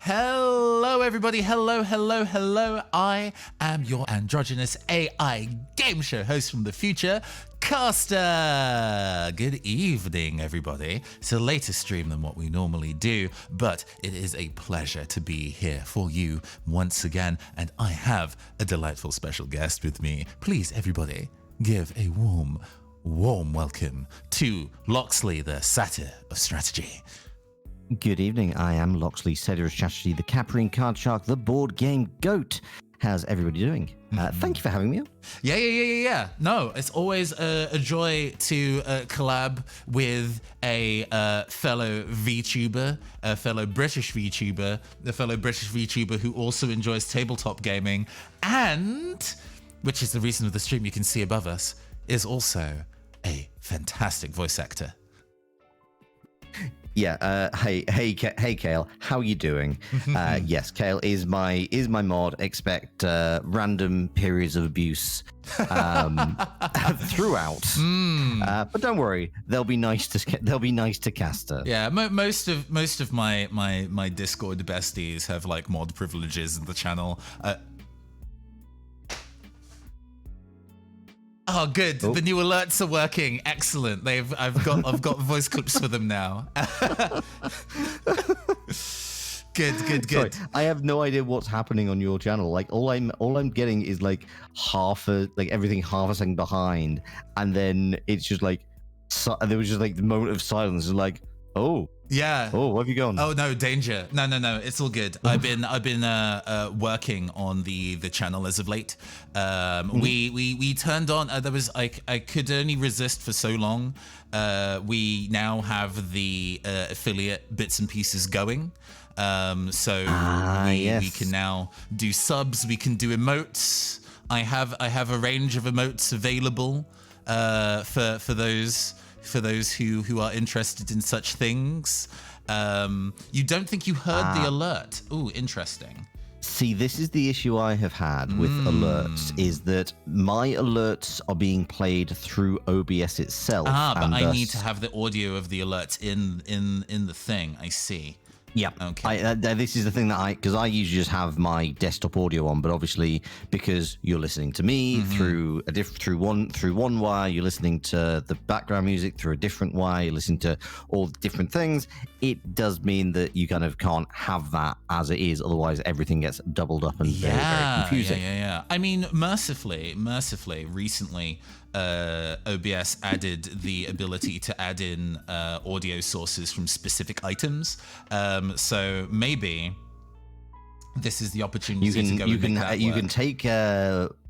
Hello, everybody. Hello, hello, hello. I am your androgynous AI game show host from the future, Caster. Good evening, everybody. It's a later stream than what we normally do, but it is a pleasure to be here for you once again, and I have a delightful special guest with me. Please, everybody, give a warm welcome to Loxley, the satyr of strategy. Good evening, I am Loxley, satyr of strategy, the Caprine card shark, the board game goat. How's everybody doing? Thank you for having me on. Yeah. No, it's always a joy to collab with a fellow VTuber, a fellow British VTuber who also enjoys tabletop gaming, and, which is the reason of the stream you can see above us, is also a fantastic voice actor. Yeah, hey, Kale, how you doing? Yes, Kale is my mod. Expect random periods of abuse throughout, but don't worry, they'll be nice to Caster. Yeah, most of my Discord besties have like mod privileges in the channel. Oh, good. Oh. The new alerts are working. Excellent. I've got voice clips for them now. Good. Sorry, I have no idea what's happening on your channel. Like all I'm getting is like everything half a second behind, and then it's just like there was just like the moment of silence, and like, oh. Yeah. Oh, where have you gone? Oh no, danger. No. It's all good. I've been working on the channel as of late. We turned on. There was I could only resist for so long. We now have the affiliate bits and pieces going. We can now do subs. We can do emotes. I have a range of emotes available for those who are interested in such things. You don't think you heard the alert? Ooh, interesting. See, this is the issue I have had with alerts, is that my alerts are being played through OBS itself. But I need to have the audio of the alerts in the thing. I see. Yeah. Okay. This is the thing that because I usually just have my desktop audio on, but obviously because you're listening to me through one wire, you're listening to the background music through a different wire, you're listening to all different things. It does mean that you kind of can't have that as it is, otherwise everything gets doubled up and very confusing. Yeah. I mean, mercifully, recently, OBS added the ability to add in audio sources from specific items. So maybe this is the opportunity to go and make that work. You can take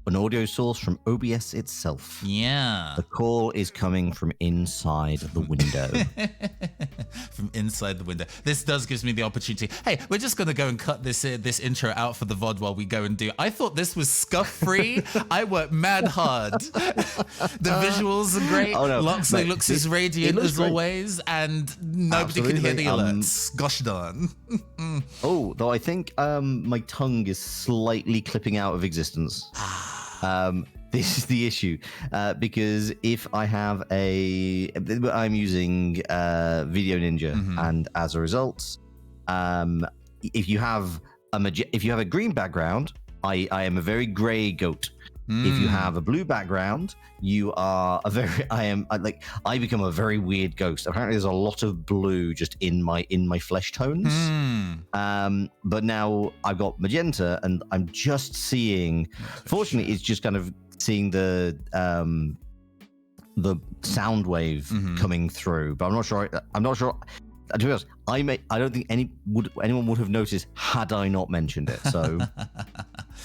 an audio source from OBS itself. Yeah. The call is coming from inside the window. From inside the window. This gives me the opportunity. Hey, we're just going to go and cut this intro out for the VOD while we go and do. I thought this was scuff-free. I worked mad hard. The visuals are great. Oh, no. Loxley looks as radiant as always, and nobody can hear the alerts. Gosh darn. Though I think my tongue is slightly clipping out of existence. This is the issue, because if I have I'm using Video Ninja, and as a result, if you have a green background, I am a very grey goat. If you have a blue background, you are I become a very weird ghost. Apparently there's a lot of blue just in my flesh tones. But now I've got magenta, and I'm just seeing, fortunately it's just kind of seeing the sound wave coming through, but I'm not sure to be honest, I don't think anyone would have noticed had I not mentioned it. So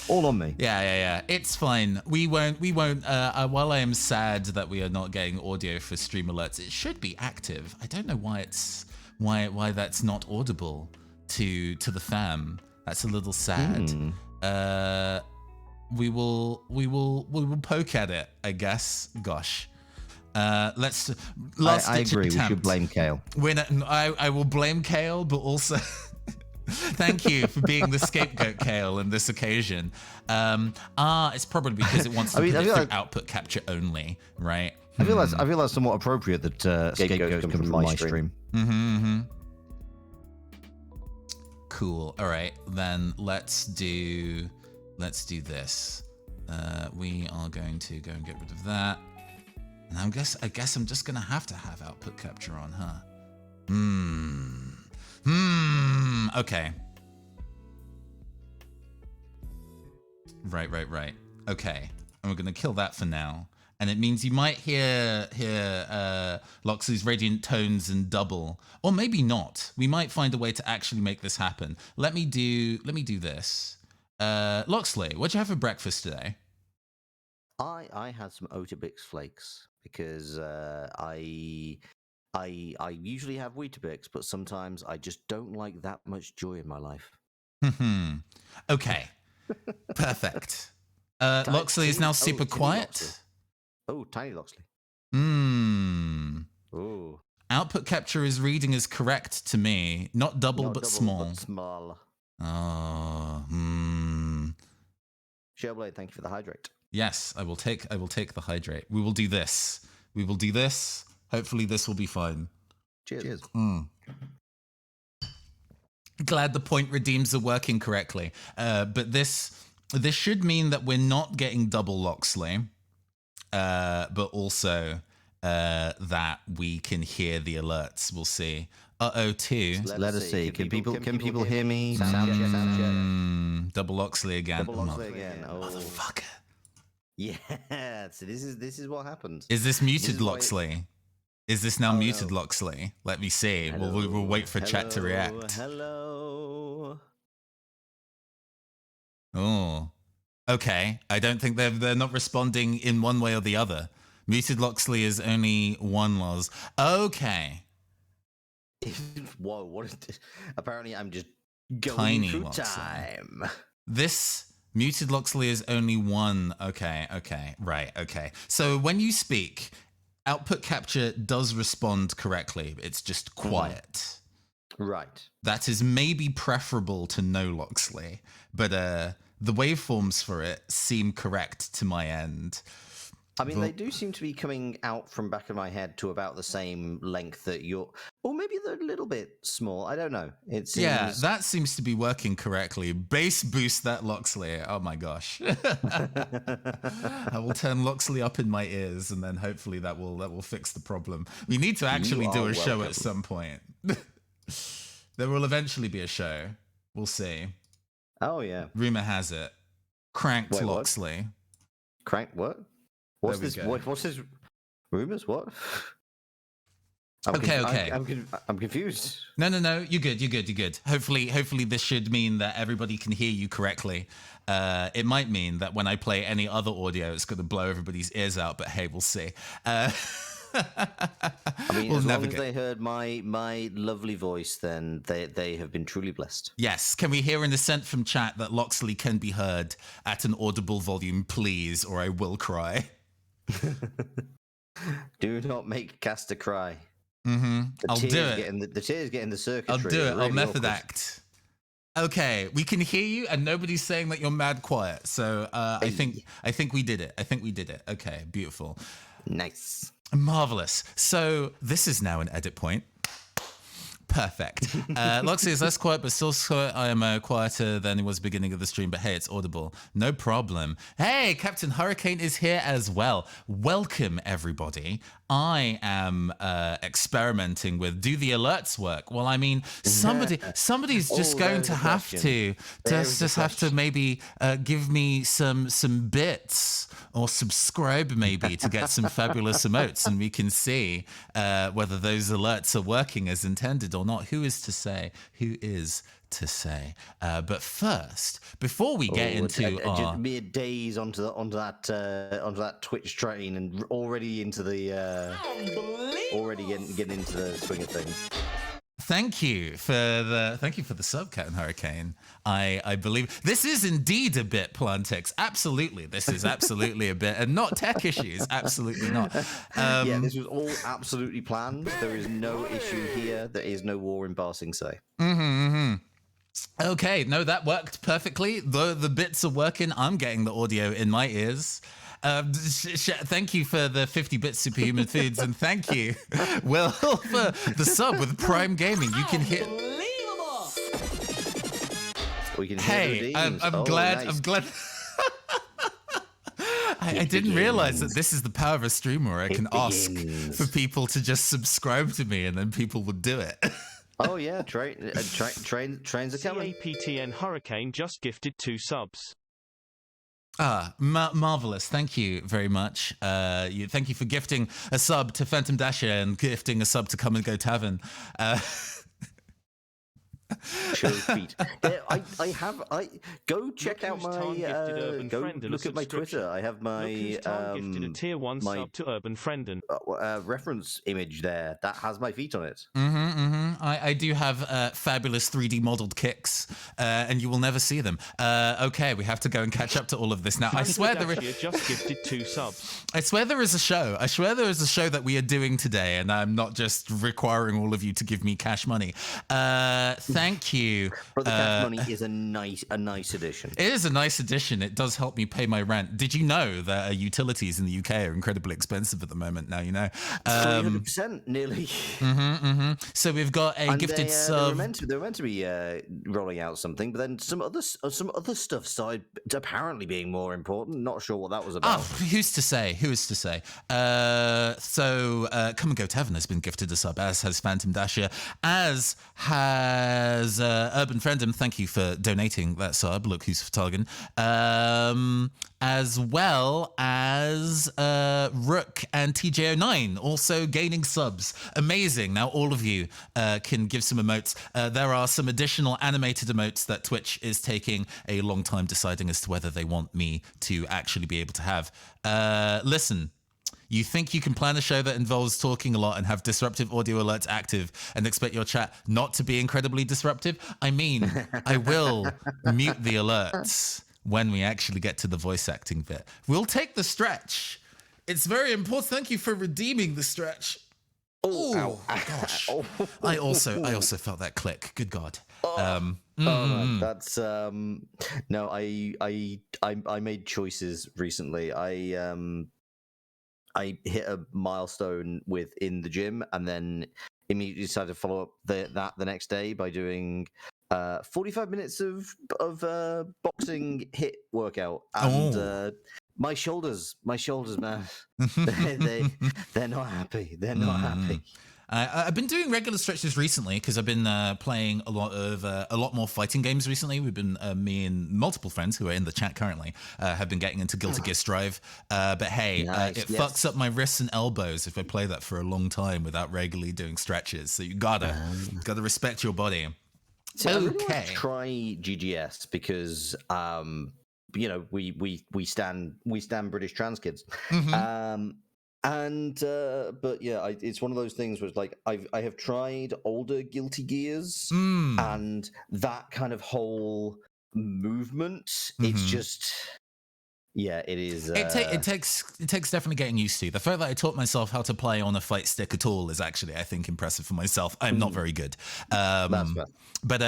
all on me. Yeah. It's fine. We won't. While I am sad that we are not getting audio for stream alerts, it should be active. I don't know why why that's not audible to the fam. That's a little sad. We will poke at it, I guess. Gosh. I agree. We should blame Kale. I will blame Kale, but also thank you for being the scapegoat, Kale, in this occasion. It's probably because it wants to put it through output capture only, right? I feel that's somewhat appropriate that scapegoats come from my stream. Cool. All right, then let's do this. We are going to go and get rid of that. And I guess I'm just gonna have to have output capture on, huh? Okay. Right. Okay. And we're gonna kill that for now. And it means you might hear Loxley's radiant tones and double, or maybe not. We might find a way to actually make this happen. Let me do this. Loxley, what'd you have for breakfast today? I had some Weetabix flakes because I usually have Weetabix, but sometimes I just don't like that much joy in my life. Okay, perfect. Loxley is now super quiet. Loxley. Oh, tiny Loxley. Oh. Output capture is reading as correct to me. Not double, but small. But small. Oh. Shellblade, thank you for the hydrate. Yes, I will take the hydrate. We will do this. Hopefully this will be fine. Cheers. Glad the point redeems are working correctly. But this should mean that we're not getting double Loxley. But also that we can hear the alerts. We'll see. Too. Let us see. Can people hear me? Sound check. Double Loxley again. Double Loxley again. Oh. Motherfucker. Yeah. So this is what happens. Is this muted Loxley? Is this now muted Loxley? Let me see. We'll wait for chat to react. Hello. Oh. Okay, I don't think they're not responding in one way or the other. Muted Loxley is only one Loz. Okay. Whoa, what is this? Apparently I'm just going Tiny through Loxley. time. This muted Loxley is only one. Okay, right, okay. So when you speak, output capture does respond correctly. It's just quiet. Right. That is maybe preferable to no Loxley, but the waveforms for it seem correct to my end. I mean, they do seem to be coming out from back of my head to about the same length that you're, or maybe they're a little bit small. I don't know. It seems... Yeah, that seems to be working correctly. Bass boost that Loxley. Oh my gosh. I will turn Loxley up in my ears, and then hopefully that will fix the problem. We need to actually do a show at some point. There will eventually be a show. We'll see. Oh yeah. Rumor has it. Cranked Wait, Loxley. Cranked what? What's this? What's this? Rumors? What? Okay. I'm confused. No. You're good. Hopefully this should mean that everybody can hear you correctly. It might mean that when I play any other audio, it's going to blow everybody's ears out. But hey, we'll see. I mean, as long as they heard my lovely voice, then they have been truly blessed. Yes. Can we hear an assent from chat that Loxley can be heard at an audible volume, please, or I will cry? Do not make Caster cry. I'll do it. The tears get in the circuitry. I'll do it. Really I'll method awkward. act. Okay, we can hear you, and nobody's saying that you're mad quiet. So I think we did it. Okay, beautiful. Nice. Marvelous. So this is now an edit point. Perfect. Loxley is less quiet, but still quiet. I am quieter than it was beginning of the stream, but hey, it's audible. No problem. Hey, Captain Hurricane is here as well. Welcome, everybody. I am experimenting with, do the alerts work? Well, I mean, somebody's just going to have to maybe give me some bits or subscribe maybe to get some fabulous emotes, and we can see whether those alerts are working as intended or not. Who is to say? But first, before we get into just mere days onto that Twitch train and already into the getting into the swing of things. Thank you for the sub, Captain Hurricane. I believe this is indeed a bit, Plantex. Absolutely, this is absolutely a bit, and not tech issues. Absolutely not. Yeah, this was all absolutely planned. There is no issue here. There is no war in Barsing Say. Okay, no, that worked perfectly. The bits are working. I'm getting the audio in my ears. Thank you for the 50 bits Superhuman Foods, and thank you, Will, for the sub with Prime Gaming. You can hear. We can hear the Hey, redeems. I'm Oh, glad. nice. I'm glad. I didn't realize that this is the power of a streamer where I can ask for people to just subscribe to me and then people would do it. Oh yeah, trains are coming. CAPTN Hurricane just gifted 2 subs. Marvelous. Thank you very much. Thank you for gifting a sub to Phantom Dasher and gifting a sub to Come and Go Tavern. Show feet. I go check out my go look at my Twitter. I have my gifted a tier 1 sub to Urban Frienden. Reference image there that has my feet on it. I do have fabulous 3D modeled kicks, and you will never see them. Okay, we have to go and catch up to all of this now. I swear just gifted 2 subs. I swear there is a show. I swear there is a show that we are doing today, and I'm not just requiring all of you to give me cash money. Thank you. But the cash money is a nice addition. It is a nice addition. It does help me pay my rent. Did you know that utilities in the UK are incredibly expensive at the moment? Now you know. 300% nearly. So we've got a gifted sub. They were meant to be rolling out something, but then some other stuff started apparently being more important. Not sure what that was about. Who's to say? Who is to say? So Come and Go Tavern has been gifted a sub, as has Phantom Dasher, as has Urban Friendom. Thank you for donating that sub. Look who's Targan. As well as Rook and TJ09 also gaining subs. Amazing. Now all of you can give some emotes. There are some additional animated emotes that Twitch is taking a long time deciding as to whether they want me to actually be able to have. Listen. You think you can plan a show that involves talking a lot and have disruptive audio alerts active and expect your chat not to be incredibly disruptive? I mean, I will mute the alerts when we actually get to the voice acting bit. We'll take the stretch. It's very important. Thank you for redeeming the stretch. Oh gosh. I also felt that click. Good God. That's no. I made choices recently. I hit a milestone in the gym, and then immediately decided to follow up that the next day by doing 45 minutes of boxing hit workout, and my shoulders, man, they're not happy. They're not happy. I've been doing regular stretches recently because I've been playing a lot more fighting games recently. We've been me and multiple friends who are in the chat currently have been getting into Guilty Gear Strive. But hey, it fucks up my wrists and elbows if I play that for a long time without regularly doing stretches. So you gotta respect your body. So I really want to try GGS because we stand British trans kids. But yeah, it's one of those things where it's like I have tried older Guilty Gears, and that kind of whole movement. It's just. Yeah, it is. It takes definitely getting used to. The fact that I taught myself how to play on a fight stick at all is actually, I think, impressive for myself. I'm not very good. But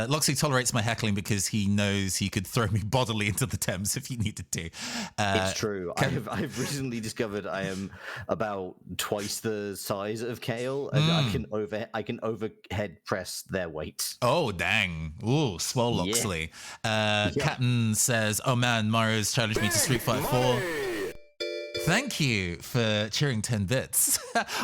Loxley tolerates my heckling because he knows he could throw me bodily into the Thames if he needed to. It's true. I've recently discovered I am about twice the size of Kale, and I can overhead press their weight. Oh dang! Ooh, swole Loxley. Captain says, "Oh man, Mario's challenged me to Street Fighter 4. Thank you for cheering 10 bits.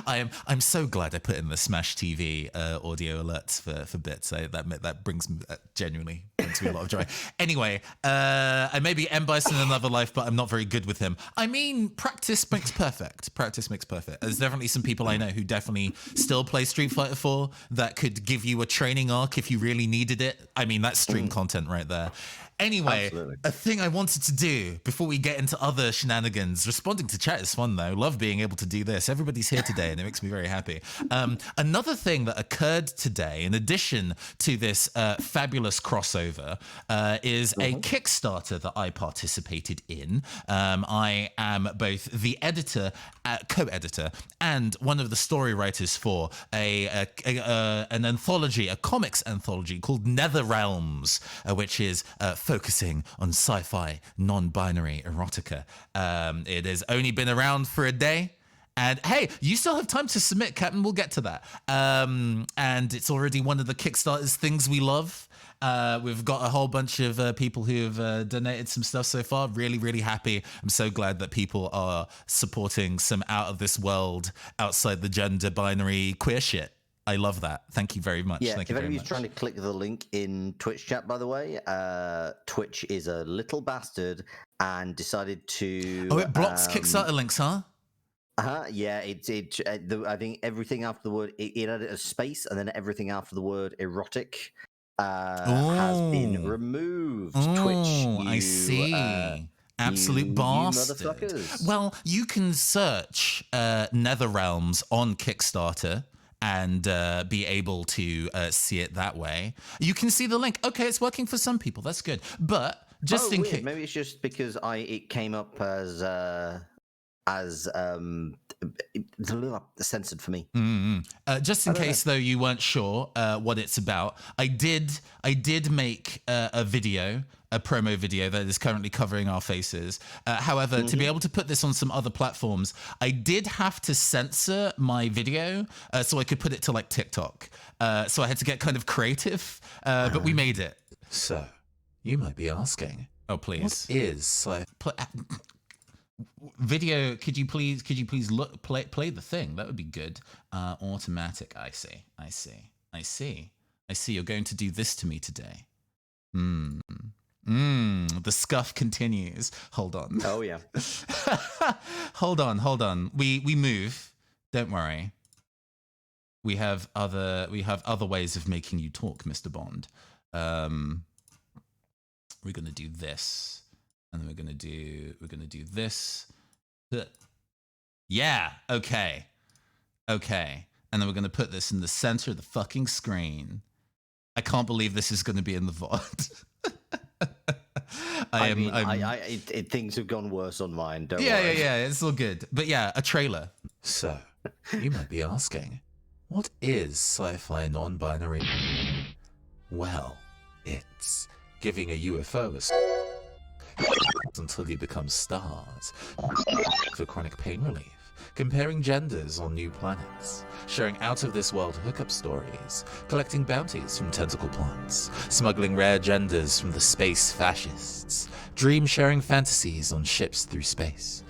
I'm so glad I put in the Smash TV audio alerts for bits. That genuinely brings me a lot of joy. Anyway, I may be M Bison in another life, but I'm not very good with him. I mean, practice makes perfect. Practice makes perfect. There's definitely some people I know who definitely still play Street Fighter 4 that could give you a training arc if you really needed it. I mean, that's stream content right there. Anyway, absolutely. A thing I wanted to do before we get into other shenanigans, responding to chat is fun though. Love being able to do this. Everybody's here today and it makes me very happy. Another thing that occurred today, in addition to this fabulous crossover, is a Kickstarter that I participated in. I am both the editor, co-editor, and one of the story writers for an anthology, a comics anthology called Nether Realms, which is focusing on sci-fi, non-binary erotica. It has only been around for a day, And hey, you still have time to submit, Captain. We'll get to that. And it's already one of the Kickstarter's things we love. We've got a whole bunch of people who have donated some stuff so far. Really, really happy. I'm so glad that people are supporting some out of this world, outside the gender binary queer shit. I love that. Thank you very much. Yeah, Thank if you very anybody's much. trying to click the link in Twitch chat, by the way, Twitch is a little bastard and decided to. Oh, it blocks Kickstarter links, huh? Yeah, I think everything after the word it added a space, and then everything after the word erotic has been removed. Twitch, I see. Absolute bastard. You motherfuckers. Well, you can search NetherRealms on Kickstarter and be able to see it that way. You can see the link. Okay, it's working for some people. That's good. But just in case, maybe it's just because it came up as it's a little censored for me. Just in case, though, you weren't sure what it's about, I did make a video, a promo video that is currently covering our faces. However, to be able to put this on some other platforms, I did have to censor my video so I could put it to like TikTok. So I had to get kind of creative, but we made it. So, you might be asking, oh please, what is video? Could you please play the thing? That would be good. Automatic. I see. You're going to do this to me today. The scuff continues. Hold on. Oh yeah. Hold on. We move. Don't worry. We have other ways of making you talk, Mr. Bond. We're gonna do this, and then we're gonna do this. Yeah. Okay. And then we're gonna put this in the center of the fucking screen. I can't believe this is gonna be in the VOD. Things have gone worse on mine. Don't worry. Yeah. It's all good. But yeah, a trailer. So, you might be asking, what is sci-fi non-binary? Well, it's giving a UFO until you become stars, for chronic pain relief, comparing genders on new planets, sharing out-of-this-world hookup stories, collecting bounties from tentacle plants, smuggling rare genders from the space fascists, dream-sharing fantasies on ships through space,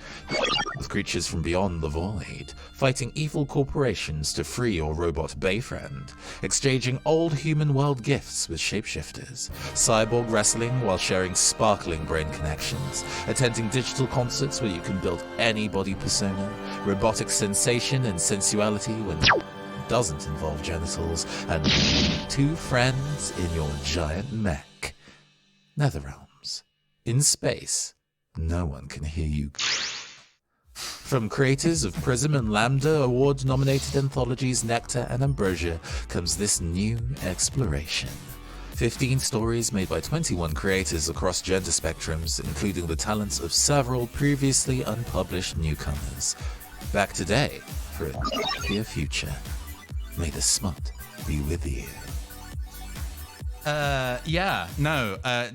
with creatures from beyond the void, fighting evil corporations to free your robot bayfriend, exchanging old human world gifts with shapeshifters, cyborg wrestling while sharing sparkling brain connections, attending digital concerts where you can build any body persona, robotic sensation and sensuality when it doesn't involve genitals, and two friends in your giant mech. NetherRealms. In space, no one can hear you. From creators of Prism and Lambda award-nominated anthologies Nectar and Ambrosia comes this new exploration. 15 stories made by 21 creators across gender spectrums, including the talents of several previously unpublished newcomers. Back today for a clear future. May the smut be with you.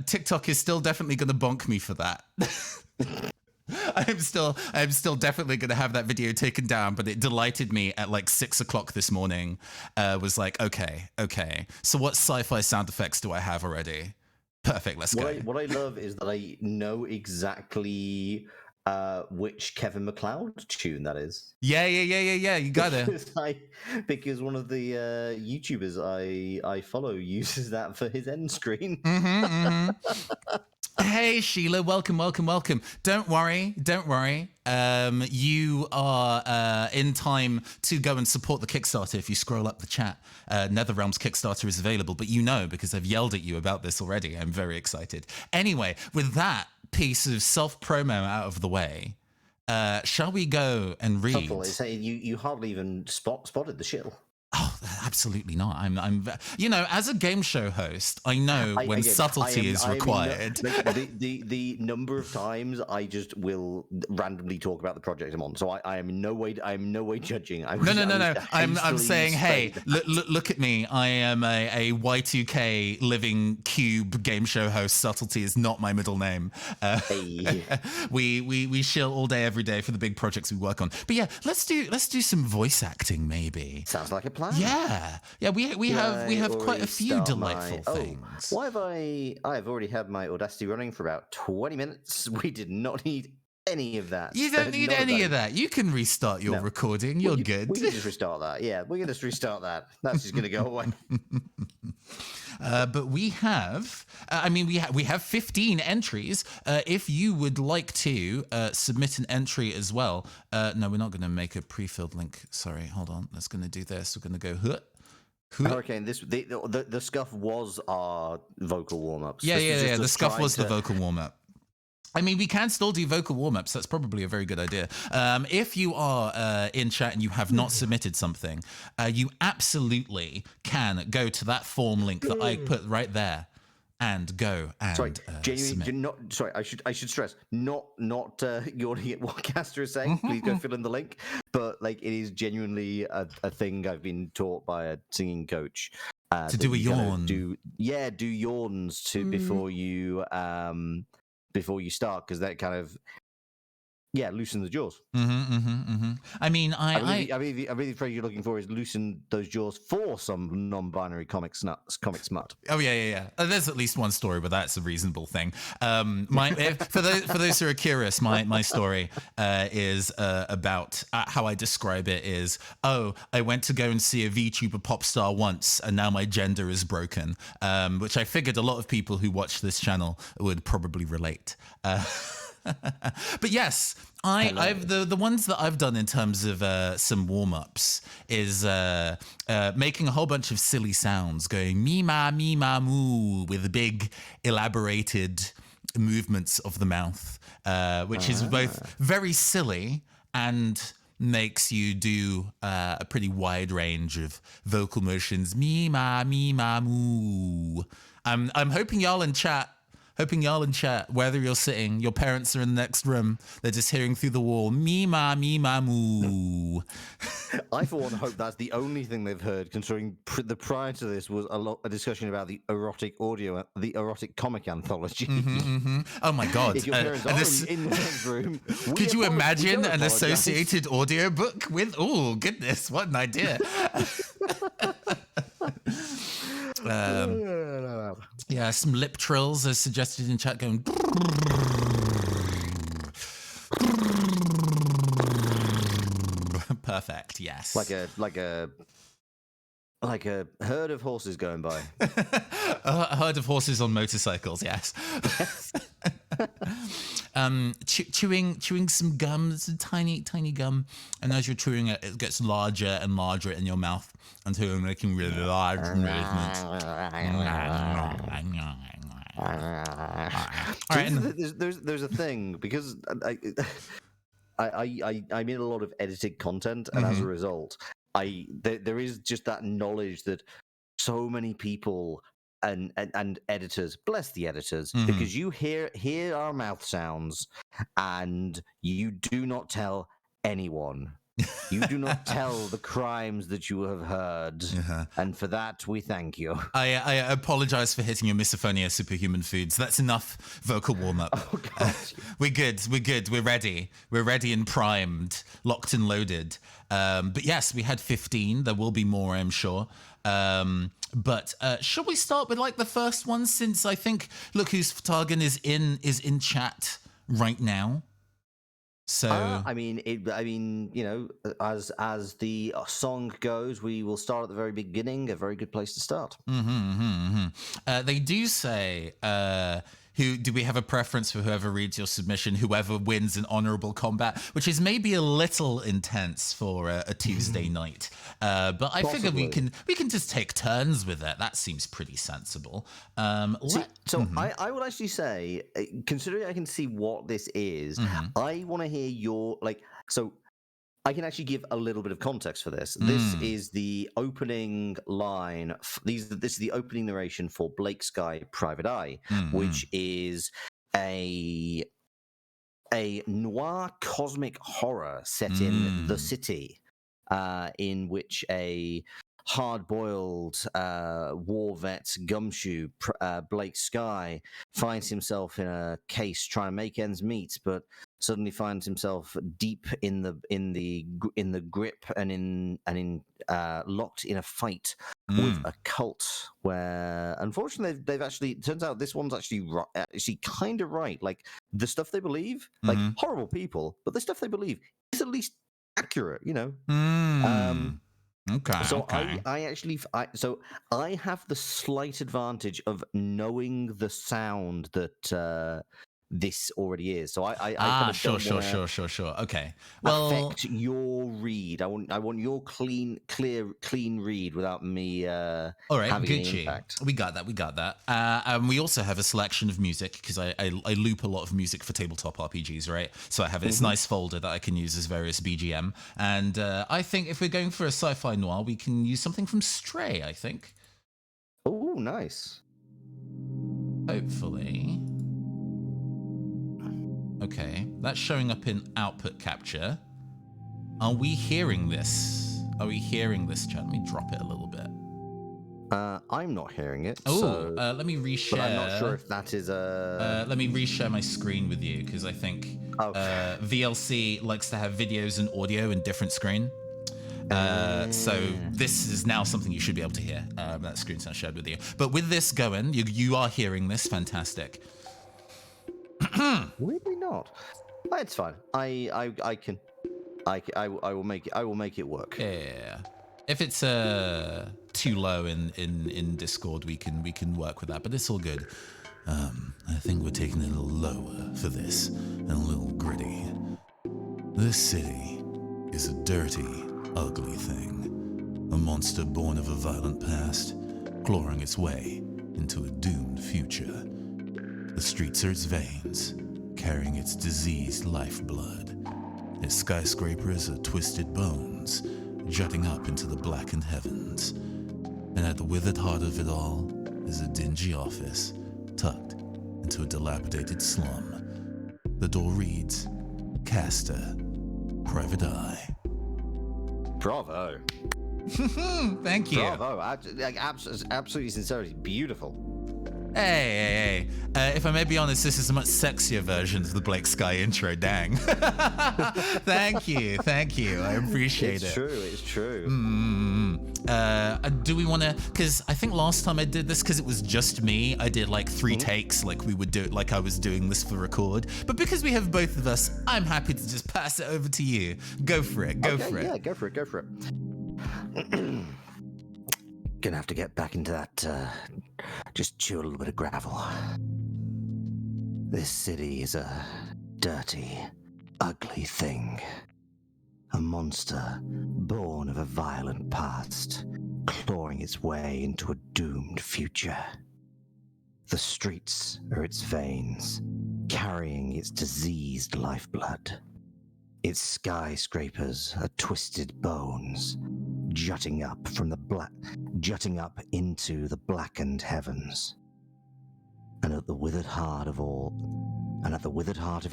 TikTok is still definitely going to bonk me for that. I'm still definitely going to have that video taken down, but it delighted me at like 6 o'clock this morning. Was like, okay. So what sci-fi sound effects do I have already? Perfect, let's go. What I love is that I know exactly which Kevin MacLeod tune that is. Yeah, you got it. Because one of the YouTubers I follow uses that for his end screen. Hey Sheila, welcome. Don't worry. You are in time to go and support the Kickstarter if you scroll up the chat. NetherRealms Kickstarter is available, but you know because I've yelled at you about this already. I'm very excited. Anyway, with that piece of self-promo out of the way, shall we go and read? You hardly even spotted the shill. Oh, absolutely not. As a game show host, I know when subtlety is required. The number of times I just will randomly talk about the project I'm on. So I am in no way judging. No. I'm saying, hey, look at me. I am a Y2K living cube game show host. Subtlety is not my middle name. We shill all day, every day for the big projects we work on. But yeah, let's do some voice acting, maybe. Sounds like a plan. Yeah. We have quite a few delightful things. Why have I've already had my Audacity running for about 20 minutes. We did not need any of that. You don't need any of that. You can restart your recording. You're good. We can just restart that. Yeah, we can just restart that. That's just going to go away. But we have, we have 15 entries. If you would like to submit an entry as well. No, we're not going to make a pre-filled link. Sorry, hold on. Let's going to do this. We're going to go. Hurricane, the scuff was our vocal warm-ups. Yeah. The scuff was the vocal warm-up. I mean, we can still do vocal warm-ups. That's probably a very good idea. If you are in chat and you have not submitted something, you absolutely can go to that form link that I put right there and go and submit. I should stress, not yawning at what Castor is saying. Please go fill in the link. But it is genuinely a thing I've been taught by a singing coach. To do a yawn. Do yawns before you start, because that kind of loosen the jaws. I mean, I really the phrase you're looking for is loosen those jaws for some non-binary comic smut. Oh yeah. There's at least one story where that's a reasonable thing. For those who are curious, my story is about how I describe it is, I went to go and see a VTuber pop star once, and now my gender is broken, which I figured a lot of people who watch this channel would probably relate. But yes, I've the ones that I've done in terms of some warm-ups is making a whole bunch of silly sounds, going me ma moo with big elaborated movements of the mouth, which is both very silly and makes you do a pretty wide range of vocal motions. Me ma moo. I'm hoping y'all in chat, whether you're sitting, your parents are in the next room, they're just hearing through the wall, me ma moo. I, for one, hope that's the only thing they've heard, considering the prior to this was a discussion about the erotic comic anthology. Oh my God. If your parents are in the next room, could you imagine an associated audio book with, oh goodness, what an idea. Yeah, some lip trills as suggested in chat, going. Perfect. Yes. Like a herd of horses going by. A herd of horses on motorcycles. Yes. Chewing some gum. It's a tiny gum, and as you're chewing it, it gets larger and larger in your mouth until you're making really large movements. All right, there's a thing, because I made a lot of edited content, and as a result, there is just that knowledge that so many people and editors, bless the editors, because you hear our mouth sounds and you do not tell anyone. You do not tell the crimes that you have heard, and for that we thank you. I apologize for hitting your misophonia superhuman foods. That's enough vocal warm-up. Oh, God. We're good. We're ready and primed, locked and loaded. But yes, we had 15. There will be more, I'm sure. But should we start with the first one, since I think Look Who's Phtargan is in chat right now? So as the song goes, we will start at the very beginning. A very good place to start. They do say, who do we have a preference for whoever reads your submission, whoever wins an honorable combat, which is maybe a little intense for a Tuesday night. But I figure we can just take turns with it. That seems pretty sensible. I would actually say, considering I can see what this is, I want to hear your I can actually give a little bit of context for this. This is the opening line. This is the opening narration for Blake Sky Private Eye, which is a noir cosmic horror set in the city, in which a hard-boiled war vet gumshoe Blake Sky finds himself in a case trying to make ends meet, but suddenly finds himself deep in the grip and locked in a fight with a cult where unfortunately they've actually, it turns out this one's actually kind of right. Like the stuff they believe, like horrible people, but the stuff they believe is at least accurate, you know. So I have the slight advantage of knowing the sound that this already is. So I kind of sure. Okay. Well, affect your read. I want your clean read without me all right, having any Gucci. impact. We got that. And we also have a selection of music because I loop a lot of music for tabletop RPGs, right? So I have this nice folder that I can use as various BGM. And I think if we're going for a sci-fi noir, we can use something from Stray, I think. Oh, nice. Hopefully. Okay, that's showing up in output capture. Are we hearing this? Are we hearing this, chat? Let me drop it a little bit. I'm not hearing it. Oh, let me reshare. But I'm not sure if that is a... let me reshare my screen with you, because I think VLC likes to have videos and audio in different screen. So this is now something you should be able to hear. That screen's not shared with you. But with this going, you are hearing this. Fantastic. Weirdly not. It's fine. I will make it work. Yeah. If it's too low in Discord, we can work with that, but it's all good. I think we're taking it a little lower for this and a little gritty. This city is a dirty, ugly thing. A monster born of a violent past, clawing its way into a doomed future. The streets are its veins, carrying its diseased lifeblood. Its skyscrapers are twisted bones, jutting up into the blackened heavens. And at the withered heart of it all is a dingy office, tucked into a dilapidated slum. The door reads, Caster, Private Eye. Bravo. Thank you. Bravo. Absolutely sincerely. Beautiful. Hey. If I may be honest, this is a much sexier version of the Blake Sky intro. Dang. Thank you. I appreciate it. It's true. Do we want to? Because I think last time I did this, because it was just me, I did like 3 takes, like we would do it, like I was doing this for record. But because we have both of us, I'm happy to just pass it over to you. Go for it. Yeah, go for it. Gonna have to get back into that, just chew a little bit of gravel. This city is a dirty, ugly thing. A monster born of a violent past, clawing its way into a doomed future. The streets are its veins, carrying its diseased lifeblood. Its skyscrapers are twisted bones, jutting up into the blackened heavens. And at the withered heart of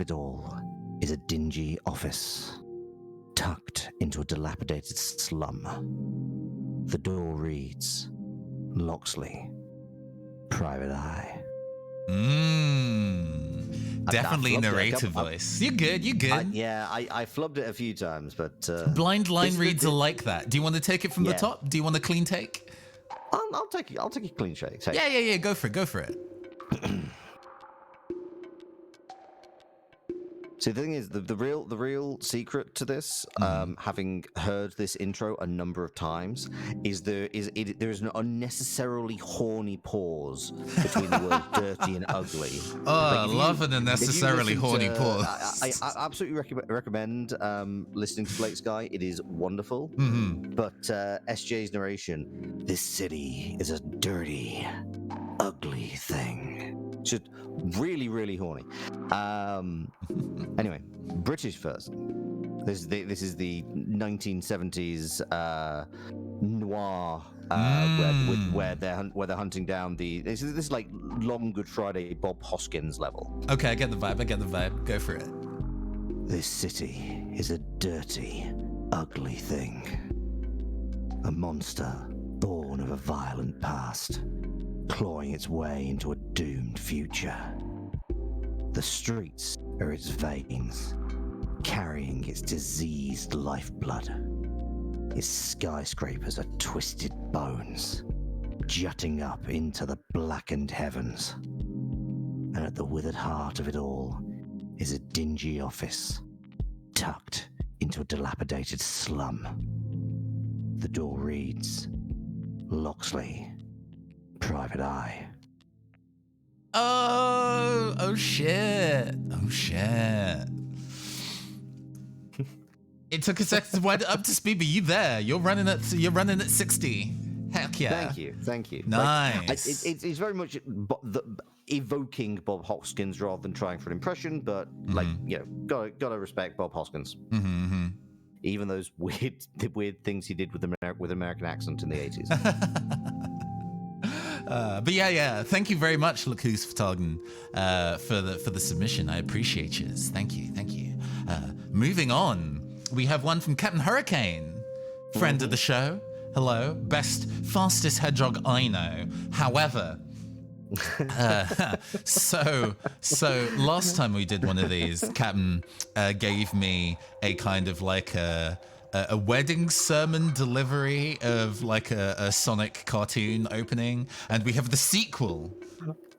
it all is a dingy office, tucked into a dilapidated slum. The door reads, Loxley, Private Eye. Definitely narrator voice. You good. I flubbed it a few times, but... Blind line reads are like that. Do you want to take it from the top? Do you want a clean take? I'll take a clean shake. Yeah. Go for it. See, the thing is, the real secret to this, having heard this intro a number of times, is there is an unnecessarily horny pause between the words dirty and ugly. Oh, I love an unnecessarily horny pause. I absolutely recommend listening to Blake Sky. It is wonderful. But SJ's narration, this city is a dirty, ugly thing. Just really, really horny. Anyway, British first. This is the 1970s noir where they're hunting down this is like Long Good Friday Bob Hoskins level. Okay, I get the vibe. Go for it. This city is a dirty, ugly thing. A monster born of a violent past, clawing its way into a doomed future. The streets are its veins, carrying its diseased lifeblood. Its skyscrapers are twisted bones, jutting up into the blackened heavens. And at the withered heart of it all is a dingy office, tucked into a dilapidated slum. The door reads, Loxley, Private Eye. Oh shit. It took a second to wind it up to speed, but you there. You're running at 60. Heck yeah. Thank you. Nice. It's very much evoking Bob Hoskins rather than trying for an impression, but gotta respect Bob Hoskins. Mm-hmm. Even those weird things he did with American accent in the 80s. But yeah. Thank you very much, Lacus Vertagen, for the submission. I appreciate you. Thank you. Moving on, we have one from Captain Hurricane, friend of the show. Hello, fastest hedgehog I know. However, so last time we did one of these, Captain gave me a kind of like a wedding sermon delivery of like a Sonic cartoon opening, and we have the sequel.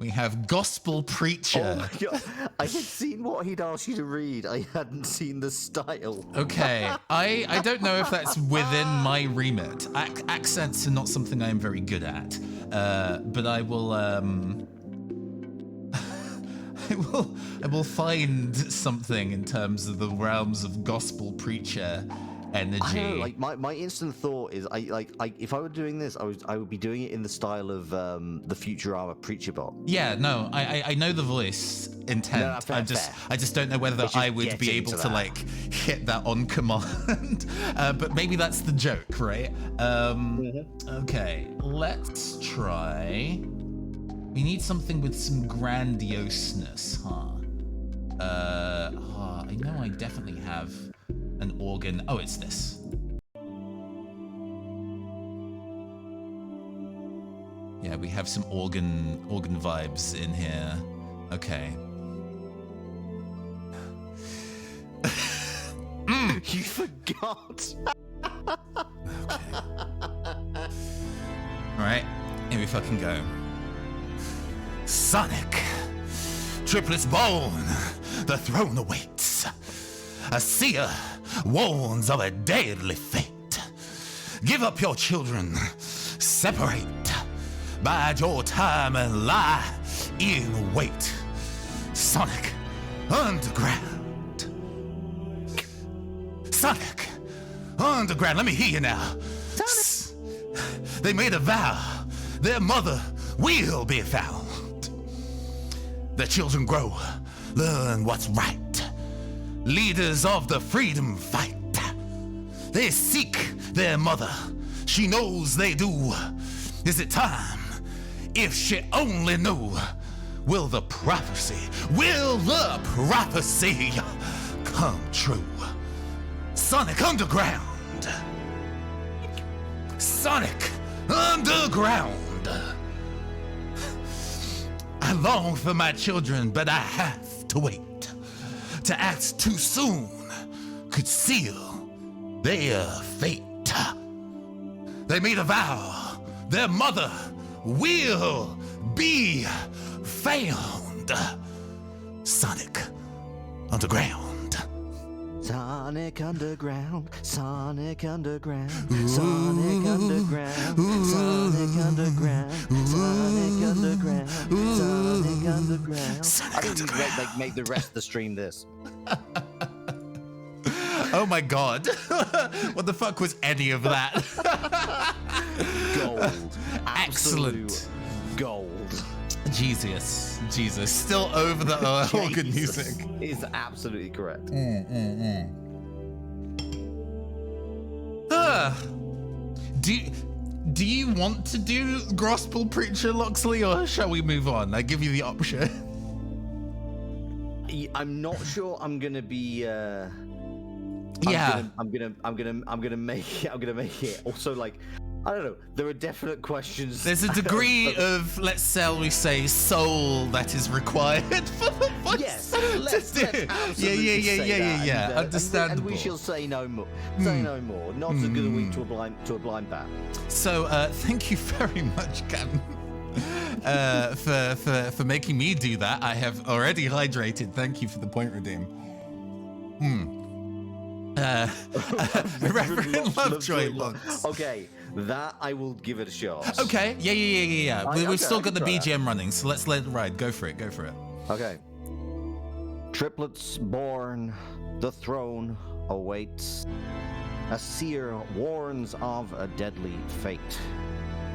We have Gospel Preacher. Oh my God. I had seen what he'd asked you to read. I hadn't seen the style. Okay, I don't know if that's within my remit. Accents are not something I am very good at, but I will I will find something in terms of the realms of Gospel Preacher energy. I know, like my instant thought is, if I were doing this, I would be doing it in the style of the Futurama Preacher Bot. Yeah, no, I know the voice intent. No, fair. I just don't know whether I would be able to like hit that on command. But maybe that's the joke, right? Okay, let's try. We need something with some grandioseness, huh? I know I definitely have an organ. Oh, it's this. Yeah, we have some organ vibes in here. Okay. You forgot. Okay. All right, here we fucking go. Sonic, triplets born, the throne awaits. A seer warns of a deadly fate. Give up your children, separate. Bide your time and lie in wait. Sonic Underground. Sonic Underground, let me hear you now. They made a vow, their mother will be found. Their children grow, learn what's right. Leaders of the freedom fight. They seek their mother, she knows they do. Is it time? If she only knew. Will the prophecy come true? Sonic Underground. Sonic Underground. I long for my children, but I have to wait. To act too soon could seal their fate. They made a vow, their mother will be found. Sonic Underground. Sonic Underground, Sonic Underground, Sonic Underground, Sonic Underground, Sonic Underground, Sonic Underground. I think you like make the rest of the stream this. Oh my God. What the fuck was any of that? Gold. Excellent. Gold. Jesus. Still over the organ music. Is absolutely correct. Do you want to do Gospel Preacher, Loxley, or shall we move on? I give you the option. I'm not sure I'm gonna be. I'm gonna make it. Also, like, I don't know. There are definite questions. There's a degree of, shall we say, soul that is required for the voice. Yes, let's absolutely say that. Understandable. And we shall say no more. Say no more. Not as good a week to a blind bat. So, thank you very much, Captain, for making me do that. I have already hydrated. Thank you for the point redeem. Reverend Lovejoy Lunks. Okay, that I will give it a shot. Okay, yeah. We've still got the that. BGM running, so let's let it ride. Go for it. Okay. Triplets born, the throne awaits. A seer warns of a deadly fate.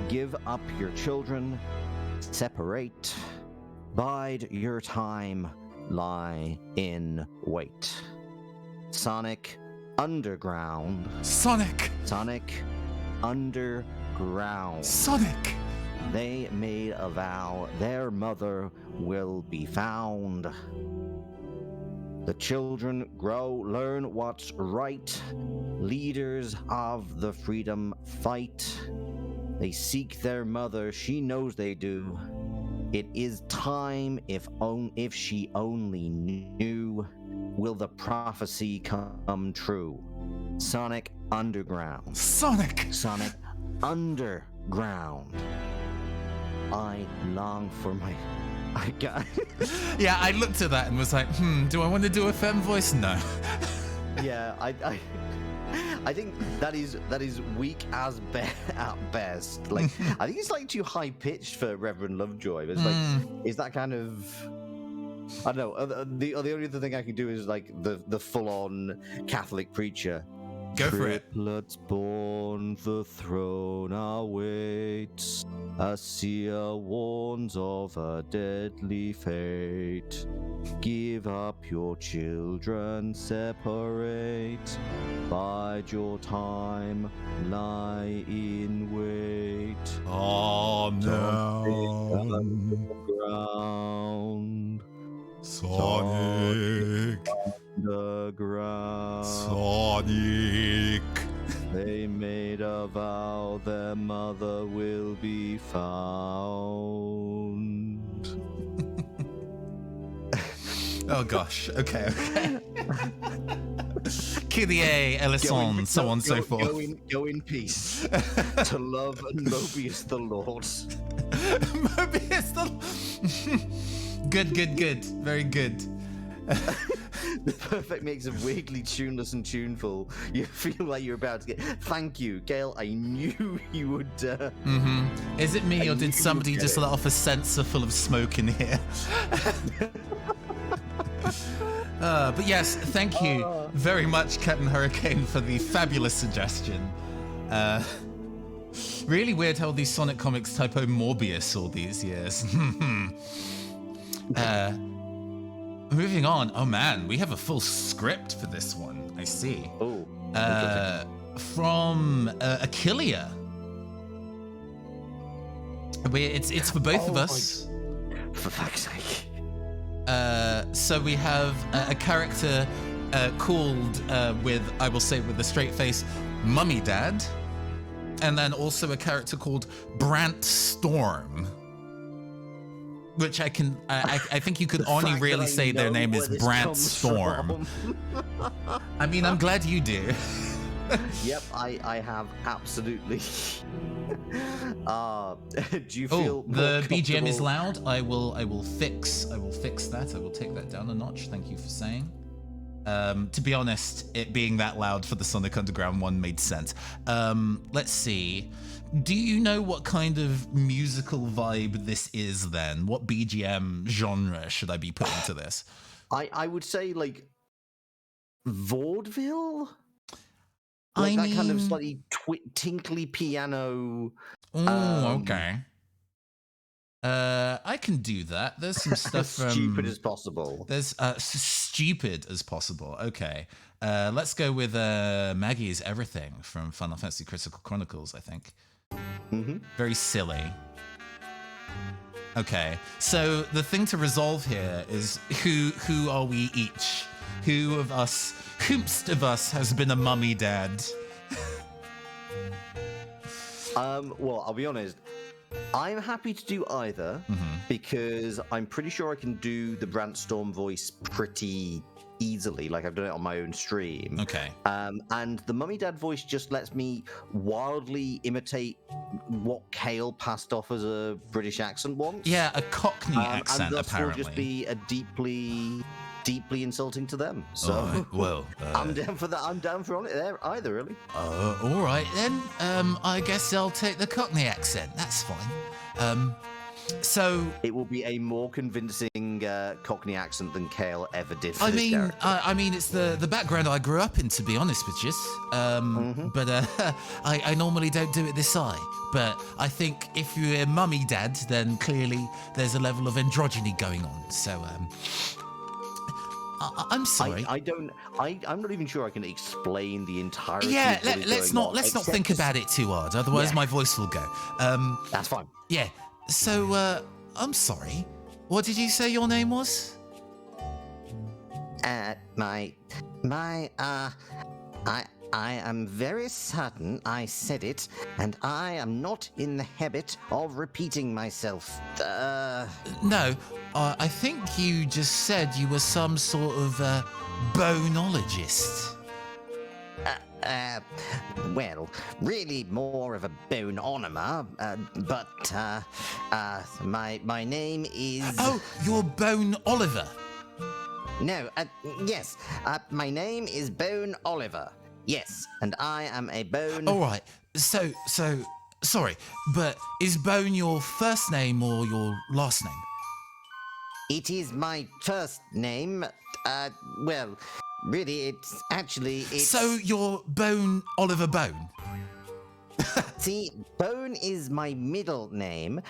Give up your children, separate. Bide your time, lie in wait. Sonic Underground. Sonic Underground. Sonic. They made a vow their mother will be found. The children grow, learn what's right. Leaders of the freedom fight. They seek their mother, she knows they do. It is time, if she only knew. Will the prophecy come true? Sonic Underground. Sonic Underground. I long for my... Yeah, I looked at that and was like, do I want to do a femme voice? No. Yeah, I think that is weak at best. Like, I think it's like too high pitched for Reverend Lovejoy. It's like, is that kind of... I don't know. The only other thing I can do is like the full-on Catholic preacher. Go for it. Triplets born, the throne awaits. A seer warns of a deadly fate. Give up your children, separate. Bide your time, lie in wait. Oh no. Underground. Sonic. Underground. Sonic. They made a vow their mother will be found. Oh gosh. Okay. Kyrie eleison, so on and so forth. Go in peace to love and Mobius the Lord. Mobius the Good. Very good. The perfect mix of weirdly tuneless and tuneful. You feel like you're about to get... Thank you, Gail. I knew you would... Is it me, or did somebody just let off a sensor full of smoke in here? But yes, thank you very much, Captain Hurricane, for the fabulous suggestion. Really weird how these Sonic comics typo Morbius all these years. Moving on. Oh man, we have a full script for this one. I see. Oh. From Achillea. It's for both of us. For fuck's sake. So we have a character called with a straight face, Mummy Dad, and then also a character called Brant Storm. Which I think you could only really say their name is Brant Storm. I mean, I'm glad you do. Yep, I have absolutely. Do you feel the BGM is loud? I will fix that. I will take that down a notch. Thank you for saying. To be honest, it being that loud for the Sonic Underground one made sense. Let's see. Do you know what kind of musical vibe this is then? What BGM genre should I be putting to this? I would say like vaudeville? I Like that mean... kind of slightly tinkly piano. Okay. I can do that. There's some stuff from... Stupid as possible. There's stupid as possible. Okay. Let's go with Maggie's Everything from Final Fantasy Critical Chronicles, I think. Mm-hmm. Very silly. Okay, so the thing to resolve here is who are we each? Whomst of us has been a mummy dad? Well, I'll be honest. I'm happy to do either because I'm pretty sure I can do the Brandstorm voice pretty easily. Like I've done it on my own stream. Okay. And the mummy dad voice just lets me wildly imitate what Kale passed off as a British accent once. Yeah, a Cockney accent, and thus apparently. will just be a deeply insulting to them. So, Alright, well, I'm down for that. I'm down for either, really. all right then. I guess I'll take the Cockney accent. That's fine. So It will be a more convincing Cockney accent than Kale ever did. For I this mean, character. I mean, it's the background I grew up in, to be honest with you. But I normally don't do it this high. But I think if you're a mummy dad, then clearly there's a level of androgyny going on. So I'm sorry. I'm not even sure I can explain the entirety. Yeah, of what is let's going not on, let's not except think to about it too hard. Otherwise, Yeah. my voice will go. That's fine. Yeah. So I'm sorry. What did you say your name was? I am very certain I said it, and I am not in the habit of repeating myself. No, I think you just said you were some sort of bonologist. Well, really more of a bone onomer, but my name is... Oh, you're Bone Oliver. No, yes, my name is Bone Oliver. Yes, and I am a bone... All right. So, sorry, but is Bone your first name or your last name? It is my first name. Well, really, it's... So you're Bone Oliver Bone. See, Bone is my middle name,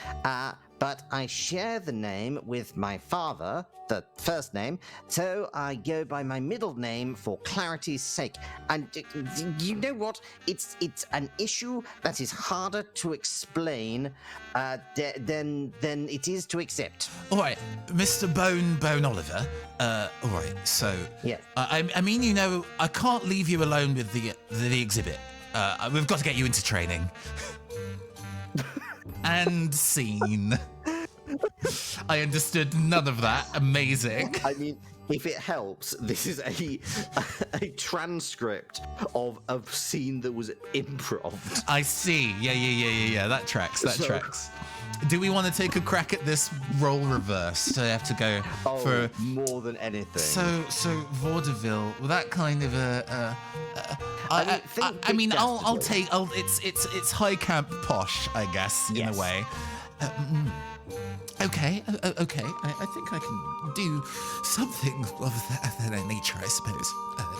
but I share the name with my father, the first name, so I go by my middle name for clarity's sake. And you know what? It's an issue that is harder to explain than it is to accept. All right, Mr. Bone Oliver. All right. So, Yeah. I mean, you know, I can't leave you alone with the exhibit. We've got to get you into training. And scene. I understood none of that. Amazing. I mean, if it helps, this is a transcript of a scene that was improv. I see. Yeah. That tracks. That tracks. Do we want to take a crack at this role reverse? So I have to go for more than anything. So vaudeville. That kind of I mean, I'll take. It's high camp posh, I guess, in a way. Okay. I think I can do something of that nature, I suppose.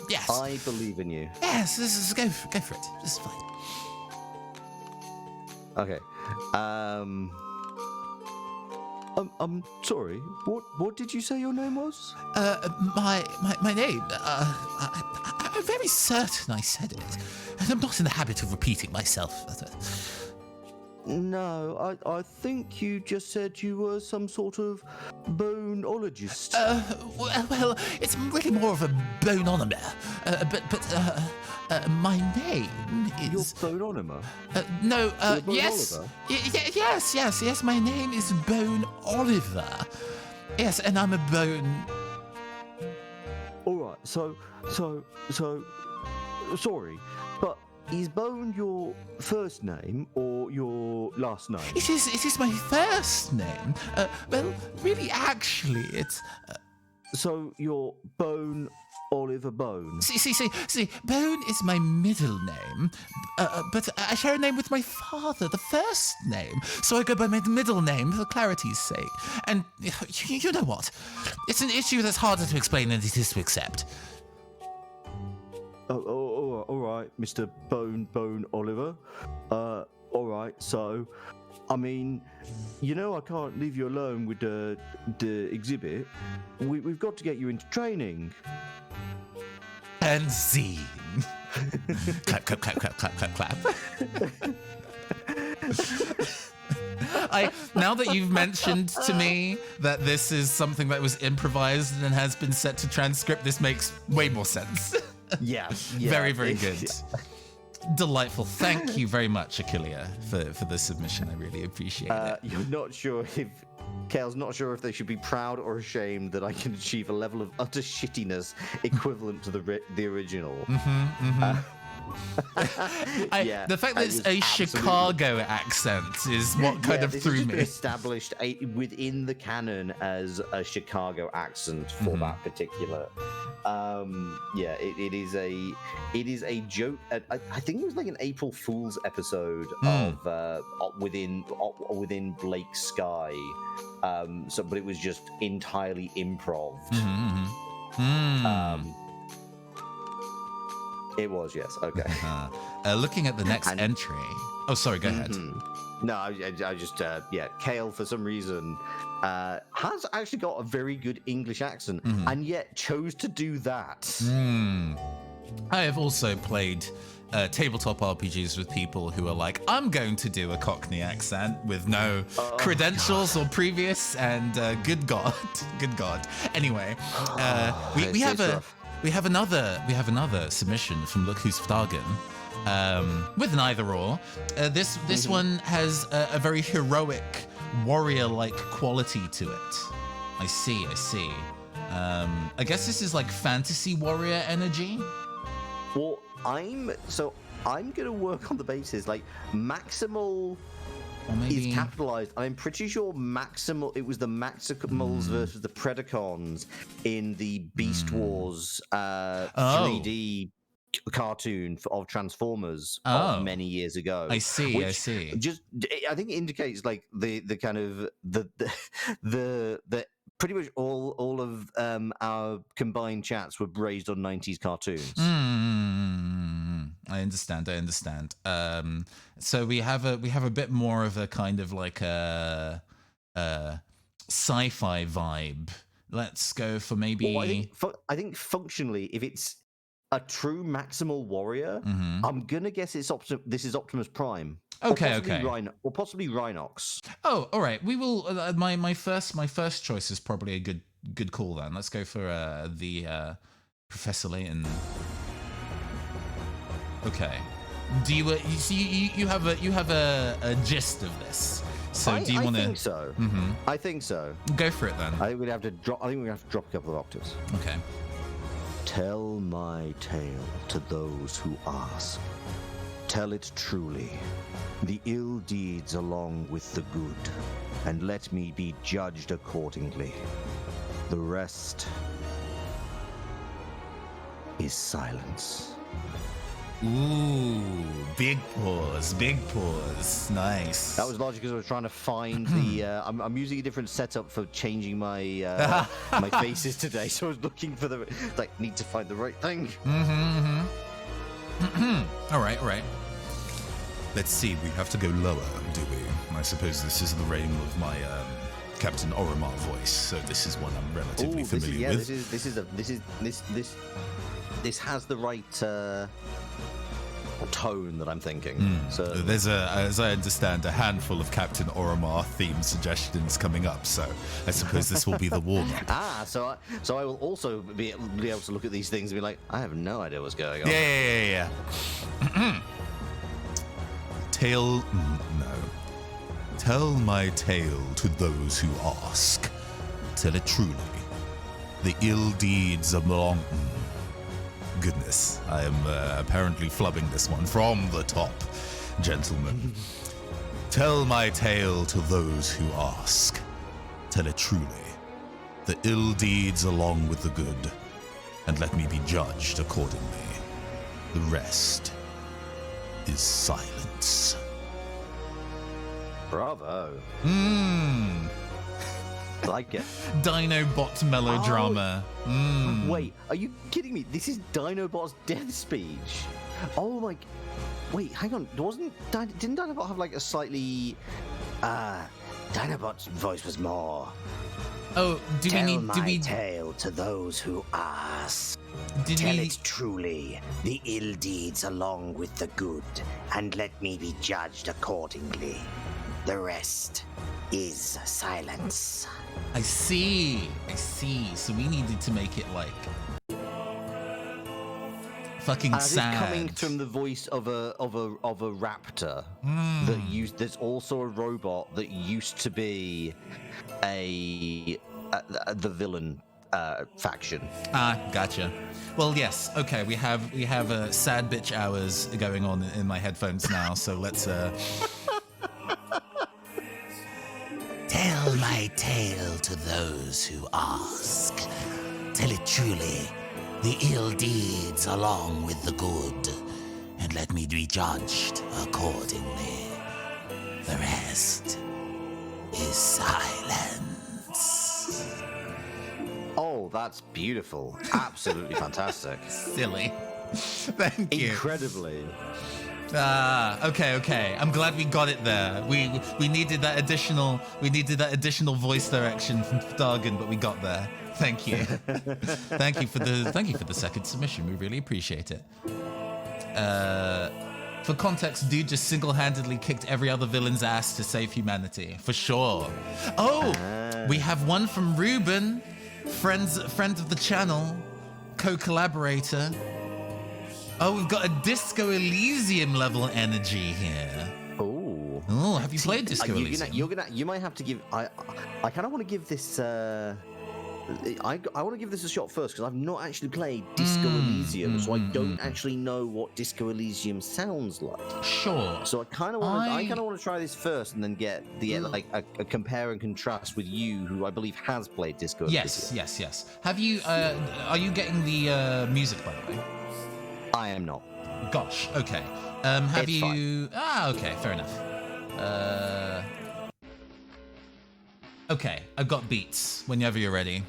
Yes. I believe in you. Yes. This is go for it. This is fine. Okay. I'm sorry. What did you say your name was? My name. I'm very certain I said it, and I'm not in the habit of repeating myself. No, I think you just said you were some sort of boneologist. Well, it's really more of a boneonomer. But my name You're is. boneonomer? No. Bone Yes. Oliver? Yes. My name is Bone Oliver. Yes, and I'm a bone. All right. So, sorry, but is Bone your first name or your last name? It is my first name. Well, really, actually, it's. So you're Bone Oliver Bone. See, Bone is my middle name, but I share a name with my father, the first name, so I go by my middle name for clarity's sake. And you know what? It's an issue that's harder to explain than it is to accept. All right, Mr. Bone Oliver. All right, so, I mean, you know I can't leave you alone with the exhibit. We've got to get you into training. And scene. Clap, clap, clap, clap, clap, clap, clap. Now that you've mentioned to me that this is something that was improvised and has been set to transcript, this makes way more sense. Yeah. Very, very good. Delightful. Thank you very much, Achillea, for the submission. I really appreciate it. You're not sure if... Kale's not sure if they should be proud or ashamed that I can achieve a level of utter shittiness equivalent to the original. The fact that it's a Chicago accent is what kind of threw me. This has been established within the canon as a Chicago accent for that particular. It is a joke. I think it was like an April Fool's episode of within Blake's Sky. But it was just entirely improv. It was, yes. Okay. Looking at the next entry. Oh, sorry. Go ahead. No, I just Kale for some reason has actually got a very good English accent, and yet chose to do that. I have also played tabletop RPGs with people who are like, I'm going to do a Cockney accent with no credentials or previous, and good God. Anyway, we have another submission from Look Who's Ftargan, with an either or. This one has a very heroic, warrior-like quality to it. I see. I guess this is like fantasy warrior energy. Well, I'm gonna work on the basis like maximal is capitalized. I'm pretty sure maximal. It was the Maximals versus the Predacons in the Beast Wars 3D cartoon of Transformers of many years ago. I see. Just, I think it indicates like the kind of the pretty much all of our combined chats were raised on 90s cartoons. I understand. So we have a bit more of a kind of like a sci-fi vibe. Let's go for maybe. Well, I think functionally, if it's a true maximal warrior, I'm gonna guess this is Optimus Prime. Okay. Or possibly Rhinox. Oh, all right. We will. My first choice is probably a good call then. Let's go for the Professor Layton. Okay. Do you have a gist of this? So do you want to? I think so. Go for it then. I think we're gonna have to drop a couple of octaves. Okay. Tell my tale to those who ask. Tell it truly, the ill deeds along with the good, and let me be judged accordingly. The rest is silence. Ooh, big pause. Nice. That was largely because I was trying to find the. I'm using a different setup for changing my my faces today, so I was looking for the need to find the right thing. All right. Let's see. We have to go lower, do we? I suppose this is the reign of my Captain Oromar voice, so this is one I'm relatively familiar with. This has the right tone that I'm thinking. So there's as I understand, a handful of Captain Oromar theme suggestions coming up. So I suppose this will be the warm up. So I will also be able to look at these things and be like, I have no idea what's going on. Yeah. Tell my tale to those who ask. Tell it truly. The ill deeds among. Goodness, I am apparently flubbing this one from the top, gentlemen. Tell my tale to those who ask. Tell it truly. The ill deeds along with the good, and let me be judged accordingly. The rest is silence. Bravo. Like it. Dinobot melodrama. Wait, are you kidding me? This is Dinobot's death speech. Oh my. Wait, hang on. Didn't Dinobot have like a slightly. Dinobot's voice was more. Oh, do we Tell my tale to those who ask. Tell it truly, the ill deeds along with the good, and let me be judged accordingly. The rest is silence. I see. So we needed to make it like fucking As sad. it's coming from the voice of a raptor there's also a robot that used to be the villain faction. Gotcha. Well, yes. Okay, we have sad bitch hours going on in my headphones now. So let's Tell my tale to those who ask. Tell it truly, the ill deeds along with the good, and let me be judged accordingly. The rest is silence. Oh, that's beautiful. Absolutely fantastic. silly. Thank you. Incredibly. Okay. I'm glad we got it there. We needed that additional voice direction from Dargan, but we got there. Thank you. thank you for the second submission. We really appreciate it. For context, dude just single-handedly kicked every other villain's ass to save humanity, for sure. Oh, we have one from Ruben, friend of the channel, co-collaborator. Oh, we've got a Disco Elysium level energy here. Oh, have you played Disco Elysium? You might have to give. I kind of want to give this. I want to give this a shot first because I've not actually played Disco Elysium, so I don't actually know what Disco Elysium sounds like. Sure. So I kind of want to try this first and then get the a compare and contrast with you, who I believe has played Disco Elysium. Yes. Have you? Are you getting the music, by the way? I am not. Gosh. Okay. Have It's you? fine. Okay. Fair enough. Okay. I've got beats. Whenever you're ready.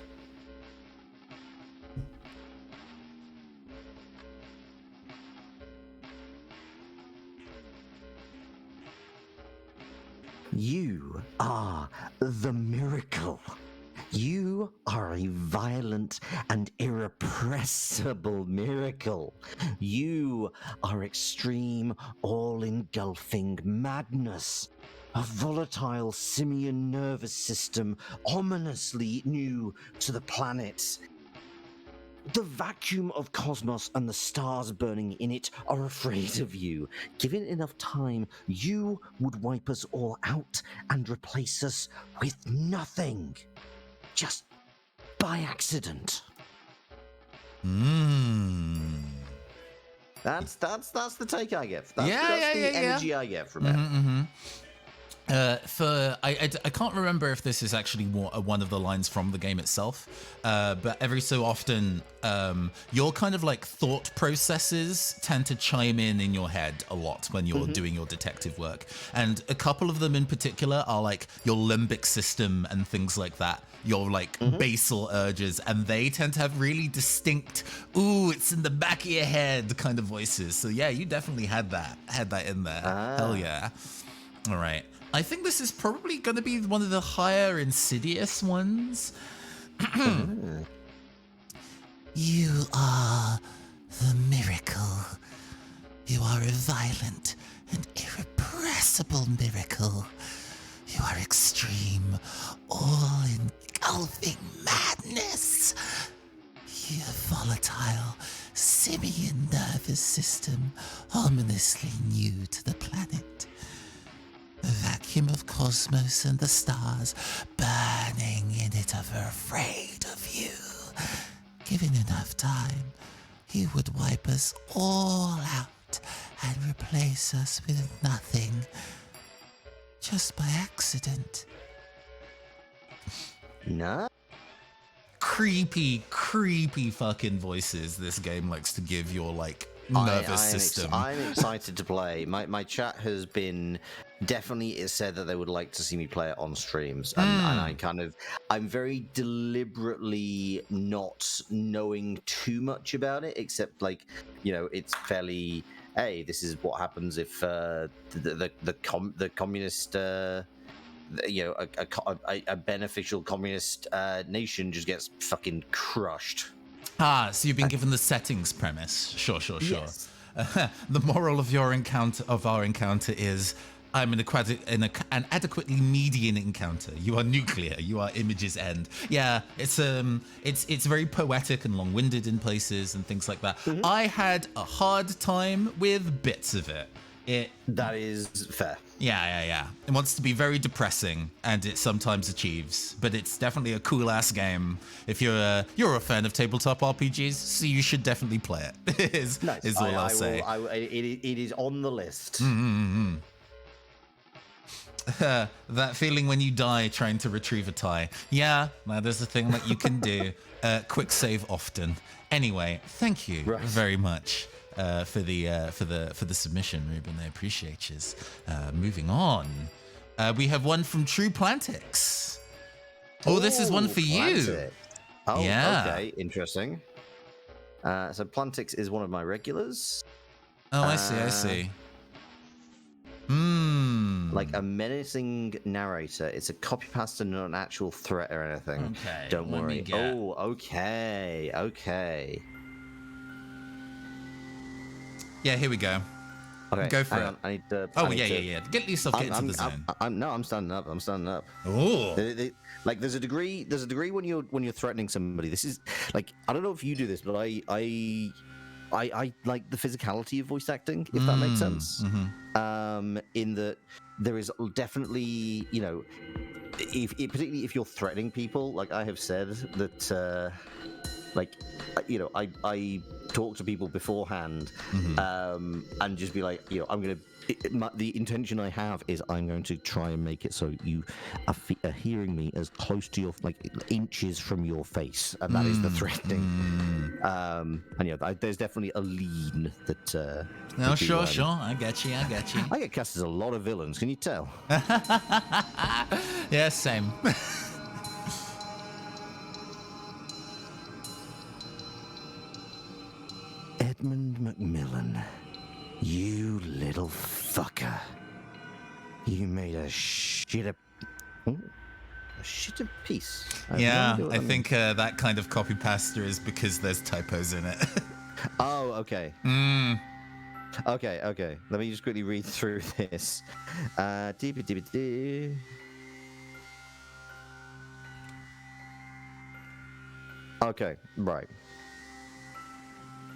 You are the miracle. You are a violent and irrepressible miracle. You are extreme, all-engulfing madness. A volatile simian nervous system ominously new to the planet. The vacuum of cosmos and the stars burning in it are afraid of you. Given enough time, you would wipe us all out and replace us with nothing. Just by accident. That's the take I get. That's the energy I get from it. I can't remember if this is actually one of the lines from the game itself, but every so often your kind of like thought processes tend to chime in your head a lot when you're doing your detective work, and a couple of them in particular are like your limbic system and things like that, your like basal urges, and they tend to have really distinct it's in the back of your head kind of voices. So yeah, you definitely had that in there. Hell yeah. All right. I think this is probably going to be one of the higher insidious ones. You are the miracle. You are a violent and irrepressible miracle. You are extreme, all-engulfing madness. Your volatile, simian nervous system, ominously new to the planet. The vacuum of cosmos and the stars burning in it are afraid of you. Given enough time, he would wipe us all out and replace us with nothing. Just by accident. No. Creepy fucking voices this game likes to give your like nervous system. I'm excited to play. My chat has been definitely said that they would like to see me play it on streams, and I'm very deliberately not knowing too much about it, except like, you know, it's fairly, hey, this is what happens if the communist you know, a beneficial communist nation just gets fucking crushed. So you've been given the settings premise. Sure. Yes. The moral of our encounter is I'm an adequately median encounter. You are nuclear. You are Image's end. Yeah, it's very poetic and long-winded in places and things like that. Mm-hmm. I had a hard time with bits of it. That is fair. Yeah. It wants to be very depressing, and it sometimes achieves. But it's definitely a cool-ass game. If you're a fan of tabletop RPGs, so you should definitely play it. is all I'll say. It is on the list. That feeling when you die trying to retrieve a tie. Yeah, that is a thing that you can do. Quick save often. Anyway, thank you very much. For the submission, Ruben. I appreciate you. Moving on, we have one from True Plantix. Oh, this is one for you. Oh, yeah. Okay, interesting. So Plantix is one of my regulars. Oh, I see. Like a menacing narrator. It's a copy paste and not an actual threat or anything. Okay. Don't worry. Oh, okay. Yeah, here we go. Okay, Go for it. on, I need to. Yeah. Get yourself into the zone. I'm standing up. Oh. Like there's a degree when you're threatening somebody. This is like, I don't know if you do this, but I like the physicality of voice acting, if that makes sense. In that there is definitely, particularly if you're threatening people, like I have said that, I talk to people beforehand, and just be like, the intention I have is I'm going to try and make it so you are hearing me as close to your, like, inches from your face, and that is the threatening. And there's definitely a lean that. No, sure. I get you. I get cast as a lot of villains. Can you tell? Yeah, same. Edmund Macmillan, you little fucker. You made a shit of piece. I think that kind of copy pasta is because there's typos in it. Oh, okay. Okay. Let me just quickly read through this. Okay, right.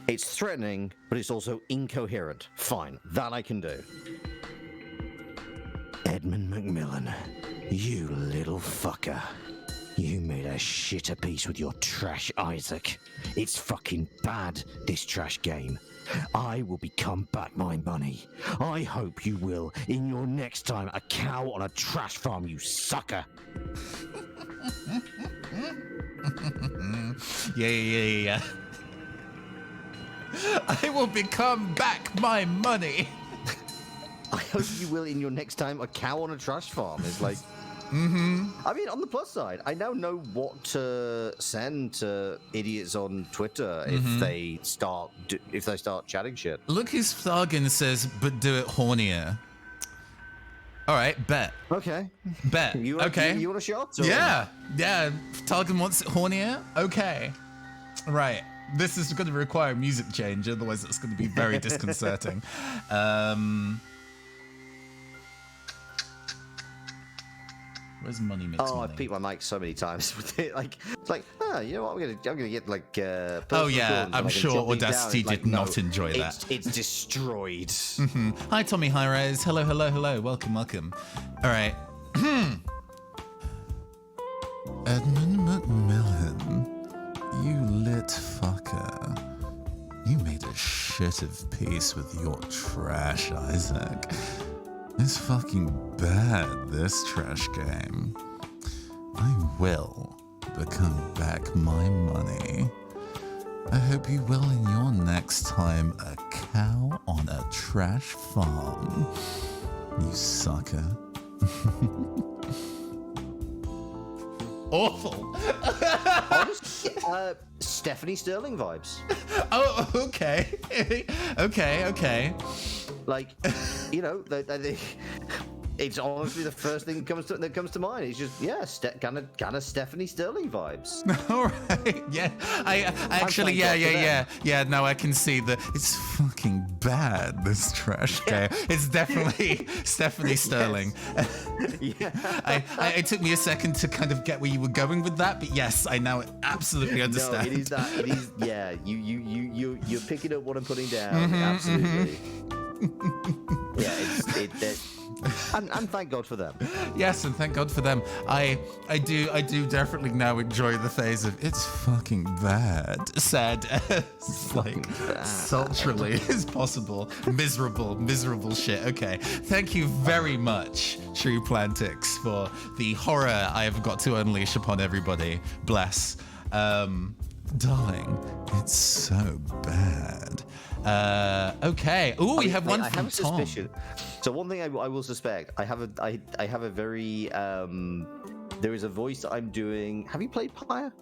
It's threatening, but it's also incoherent. Fine, that I can do. Edmund Macmillan, you little fucker. You made a shitter piece with your trash, Isaac. It's fucking bad, this trash game. I will become back my money. I hope you will in your next time a cow on a trash farm, you sucker. Yeah. I will become back my money. I hope you will in your next time a cow on a trash farm. It's like, I mean, on the plus side, I now know what to send to idiots on Twitter if they start chatting shit. Lucas Thargan says, but do it hornier. All right, bet. Okay. Bet. Okay. You want a shot? Or? Yeah. Targan wants it hornier. Okay. Right. This is going to require a music change, otherwise it's going to be very disconcerting. Where's Money Mix? Oh, I've peaked my mic so many times with it. You know what? I'm gonna get like. Oh yeah, I'm sure Audacity did not enjoy that. It's destroyed. Hi Tommy Hi-Res. Hello. Welcome. All right. Edmund Macmillan, you lit fucker. You made a shit of peace with your trash, Isaac. It's fucking bad, this trash game. I will become back my money. I hope you will in your next time a cow on a trash farm. You sucker. Awful. Stephanie Sterling vibes. Oh, okay. Okay. Like, It's honestly the first thing that comes to mind. It's just kind of Stephanie Sterling vibes. All right. Yeah. I actually yeah. No, I can see that it's fucking bad. This trash game. It's definitely Stephanie Sterling. Yeah. It took me a second to kind of get where you were going with that, but yes, I now absolutely understand. No, it is that. It is. Yeah. You're picking up what I'm putting down. Absolutely. And thank God for them. Yes, and thank God for them. I do definitely now enjoy the phase of it's fucking bad, said as like sultrily as possible. Miserable shit. Okay, thank you very much, True Plantix, for the horror I have got to unleash upon everybody. Bless. Darling, it's so bad. Okay. Oh, we have one from Tom. Suspicion. So one thing I will suspect, I have a very there is a voice that I'm doing. Have you played Pyre?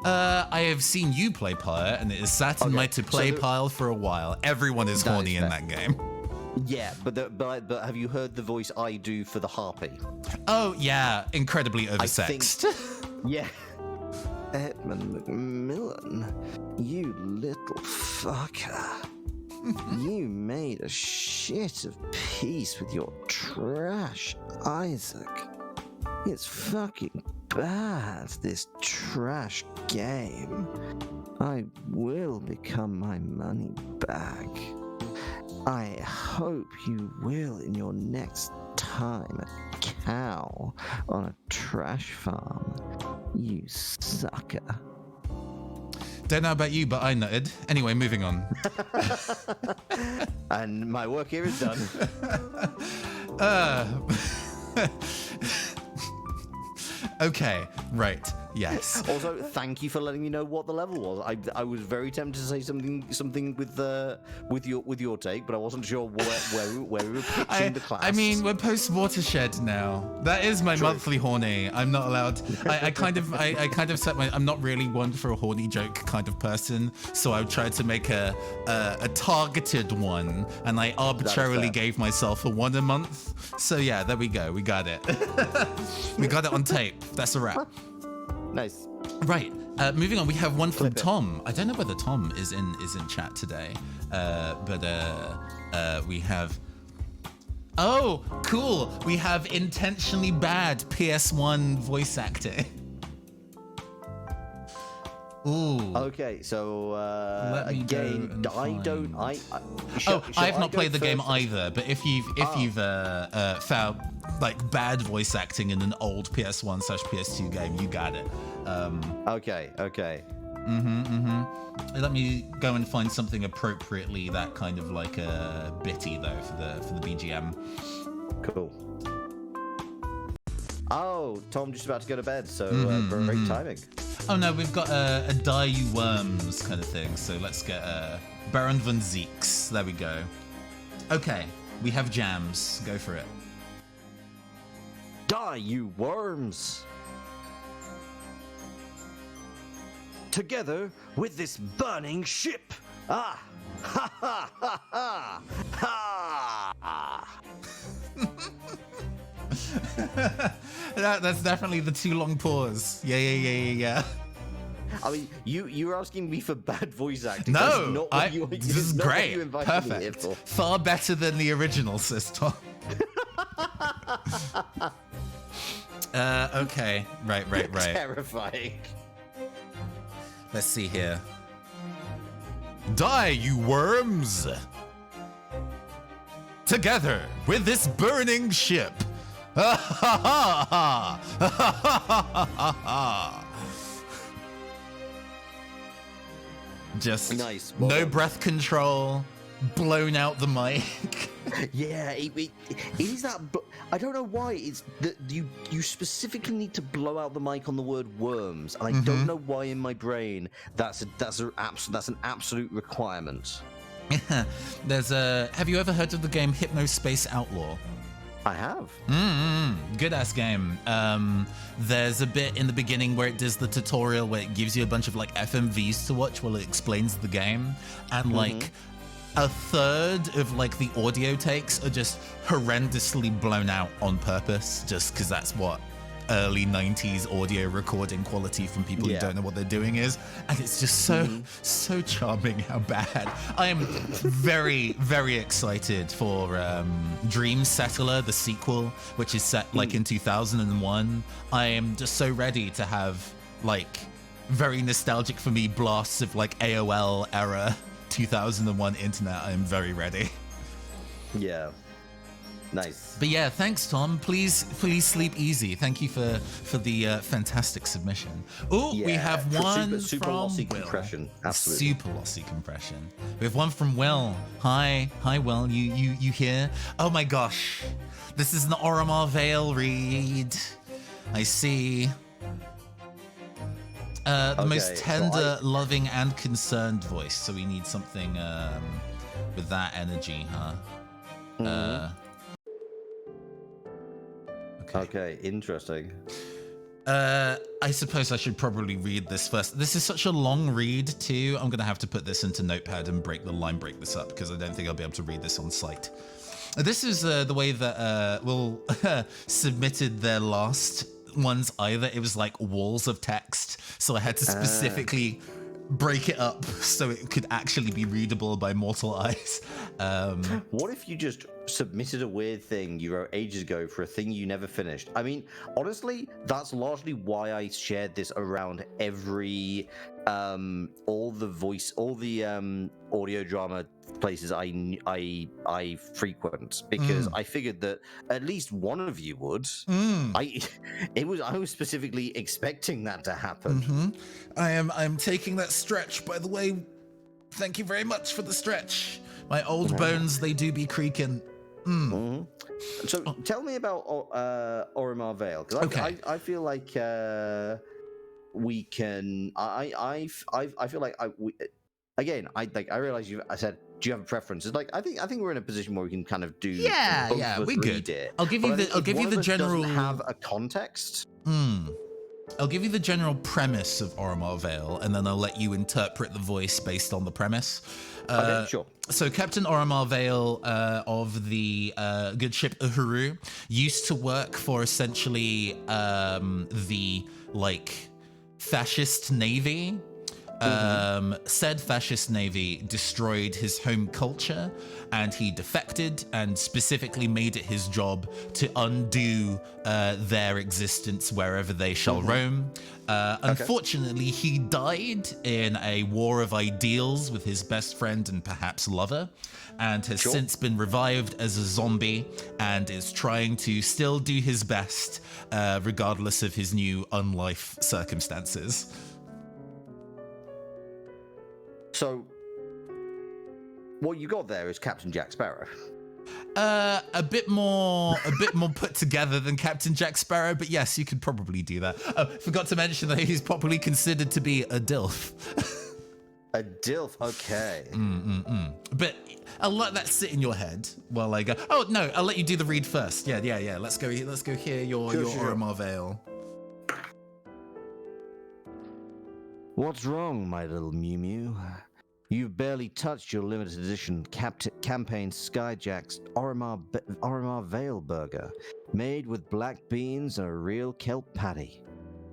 I have seen you play Pyre, and it is sat in my to-play pile for a while. Everyone is horny in that game. Yeah, but have you heard the voice I do for the Harpy? Oh yeah, incredibly oversexed. Yeah. Edmund McMillan, you little fucker. You made a shit of peace with your trash, Isaac. It's fucking bad, this trash game. I will become my money back. I hope you will in your next time a cow on a trash farm, you sucker. Don't know about you, but I nutted. Anyway, moving on. And my work here is done. Okay, right. Yes. Also, thank you for letting me know what the level was. I was very tempted to say something with your take, but I wasn't sure where we were pitching the class. I mean, we're post Watershed now. That is my monthly horny. I'm not allowed. I kind of set my. I'm not really one for a horny joke kind of person, so I tried to make a targeted one, and I arbitrarily gave myself a 1 a month. So yeah, there we go. We got it. We got it on tape. That's a wrap. Nice. Right. Moving on, we have one from Tom. I don't know whether Tom is in chat today, but we have. Oh, cool! We have intentionally bad PS1 voice acting. Ooh. Okay, so again, I have not played the game either. But if you've found like bad voice acting in an old PS1/PS2 game, you got it. Okay. Let me go and find something appropriately that kind of like bitty though for the BGM. Cool. Oh, Tom just about to go to bed, so great timing. Oh no, we've got a Die You Worms kind of thing, so let's get Baron von Zeeks. There we go. Okay, we have jams. Go for it. Die, you worms! Together with this burning ship! Ah! Ha ha ha ha! Ha! That's definitely the too long pause. Yeah. I mean, you were asking me for bad voice acting. No, this is great. Perfect. Far better than the original, sis Tom. Okay. Right. Terrifying. Let's see here. Die, you worms! Together with this burning ship. Just nice. No breath control, blown out the mic. Yeah, it is that. I don't know why it's that you specifically need to blow out the mic on the word worms, and I don't know why in my brain that's an absolute requirement. Have you ever heard of the game Hypnospace Outlaw? I have. Good ass game. There's a bit in the beginning where it does the tutorial where it gives you a bunch of like FMVs to watch while it explains the game, and like a third of like the audio takes are just horrendously blown out on purpose, just because that's what early 90s audio recording quality from people who don't know what they're doing is, and it's just so charming how bad. I am very, very excited for Dream Settler, the sequel, which is set like in 2001. I am just so ready to have like very nostalgic for me blasts of like AOL era 2001 internet. I am very ready. Yeah. Nice. But yeah, thanks, Tom. Please sleep easy. Thank you for the fantastic submission. Oh, we have one super from lossy Will. compression. Absolutely. Super lossy compression. We have one from Will. Hi, Will. You here? Oh my gosh, this is an Oromar Vale read. I see. The most tender, loving, and concerned voice. So we need something with that energy, huh? Okay, interesting. I suppose I should probably read this first. This is such a long read too. I'm gonna have to put this into Notepad and break this up because I don't think I'll be able to read this on site. This is the way that Will submitted their last ones either. It was like walls of text, so I had to specifically break it up so it could actually be readable by mortal eyes. What if you just submitted a weird thing you wrote ages ago for a thing you never finished? I mean, honestly, that's largely why I shared this around every all the audio drama places I frequent, because I figured that at least one of you would. I was specifically expecting that to happen. I'm taking that stretch, by the way. Thank you very much for the stretch. My old bones, they do be creaking. So tell me about Oromar Vale, because I feel like we can. I feel like I realize I said, do you have a preference? It's like I think we're in a position where we can kind of do. Yeah, we good. I'll give you the general. Have a context. I'll give you the general premise of Oromar Vale, and then I'll let you interpret the voice based on the premise. Okay, sure. So Captain Oromar Vale of the good ship Uhuru used to work for essentially the like fascist navy. Said fascist navy destroyed his home culture, and he defected and specifically made it his job to undo their existence wherever they shall roam. Unfortunately, he died in a war of ideals with his best friend and perhaps lover, and has since been revived as a zombie and is trying to still do his best regardless of his new unlife circumstances. So, what you got there is Captain Jack Sparrow. A bit more put together than Captain Jack Sparrow, but yes, you could probably do that. Forgot to mention that he's probably considered to be a DILF. A DILF, okay. But I'll let that sit in your head while I go. Oh no, I'll let you do the read first. Yeah. Let's go hear your Oromar Vale. What's wrong, my little Mew Mew? You've barely touched your limited edition campaign Skyjack's Oromar Vale burger, made with black beans and a real kelp patty,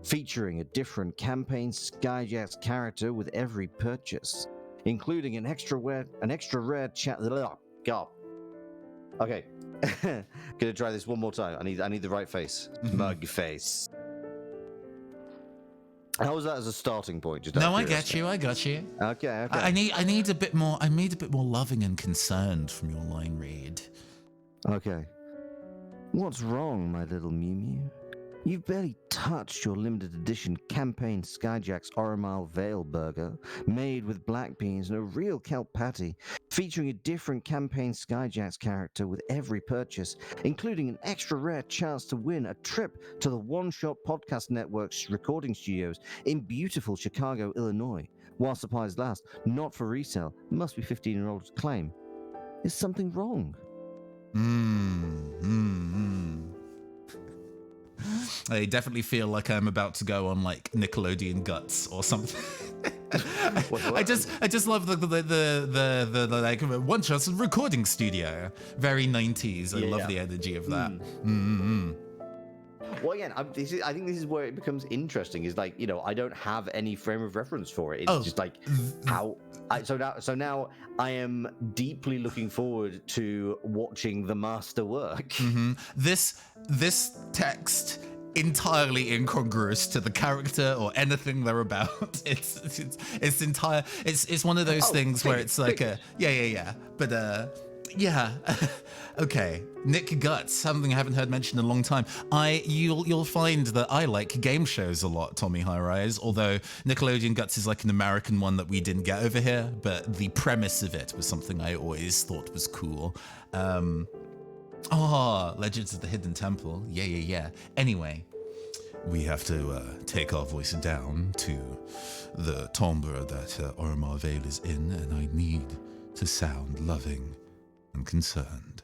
featuring a different campaign Skyjack's character with every purchase, including an extra rare chat. Oh, God. Okay, gonna try this one more time. I need the right face. Mug face. How was that as a starting point? Just no, I got you. Okay. I need a bit more. I need a bit more loving and concerned from your line read. Okay. What's wrong, my little Mew Mew? You've barely touched your limited edition campaign Skyjack's Oromar Vale burger, made with black beans and a real kelp patty, featuring a different campaign Skyjack's character with every purchase, including an extra rare chance to win a trip to the One Shot Podcast Network's recording studios in beautiful Chicago, Illinois, while supplies last, not for resale, must be 15-year-old to claim. Is something wrong? I definitely feel like I'm about to go on like Nickelodeon Guts or something. I just love the like one shot recording studio, very 90s. I love the energy of that. Well, again, I think this is where it becomes interesting. Is like, I don't have any frame of reference for it. It's just like how. So now I am deeply looking forward to watching the master work. This text entirely incongruous to the character or anything they're about. It's entire. It's one of those things where it's like but okay. Nick Guts, something I haven't heard mentioned in a long time. You'll find that I like game shows a lot, Tommy Highrise, although Nickelodeon Guts is like an American one that we didn't get over here, but the premise of it was something I always thought was cool. Legends of the Hidden Temple. Yeah. Anyway, we have to take our voice down to the timbre that Ormar Vale is in, and I need to sound loving and concerned.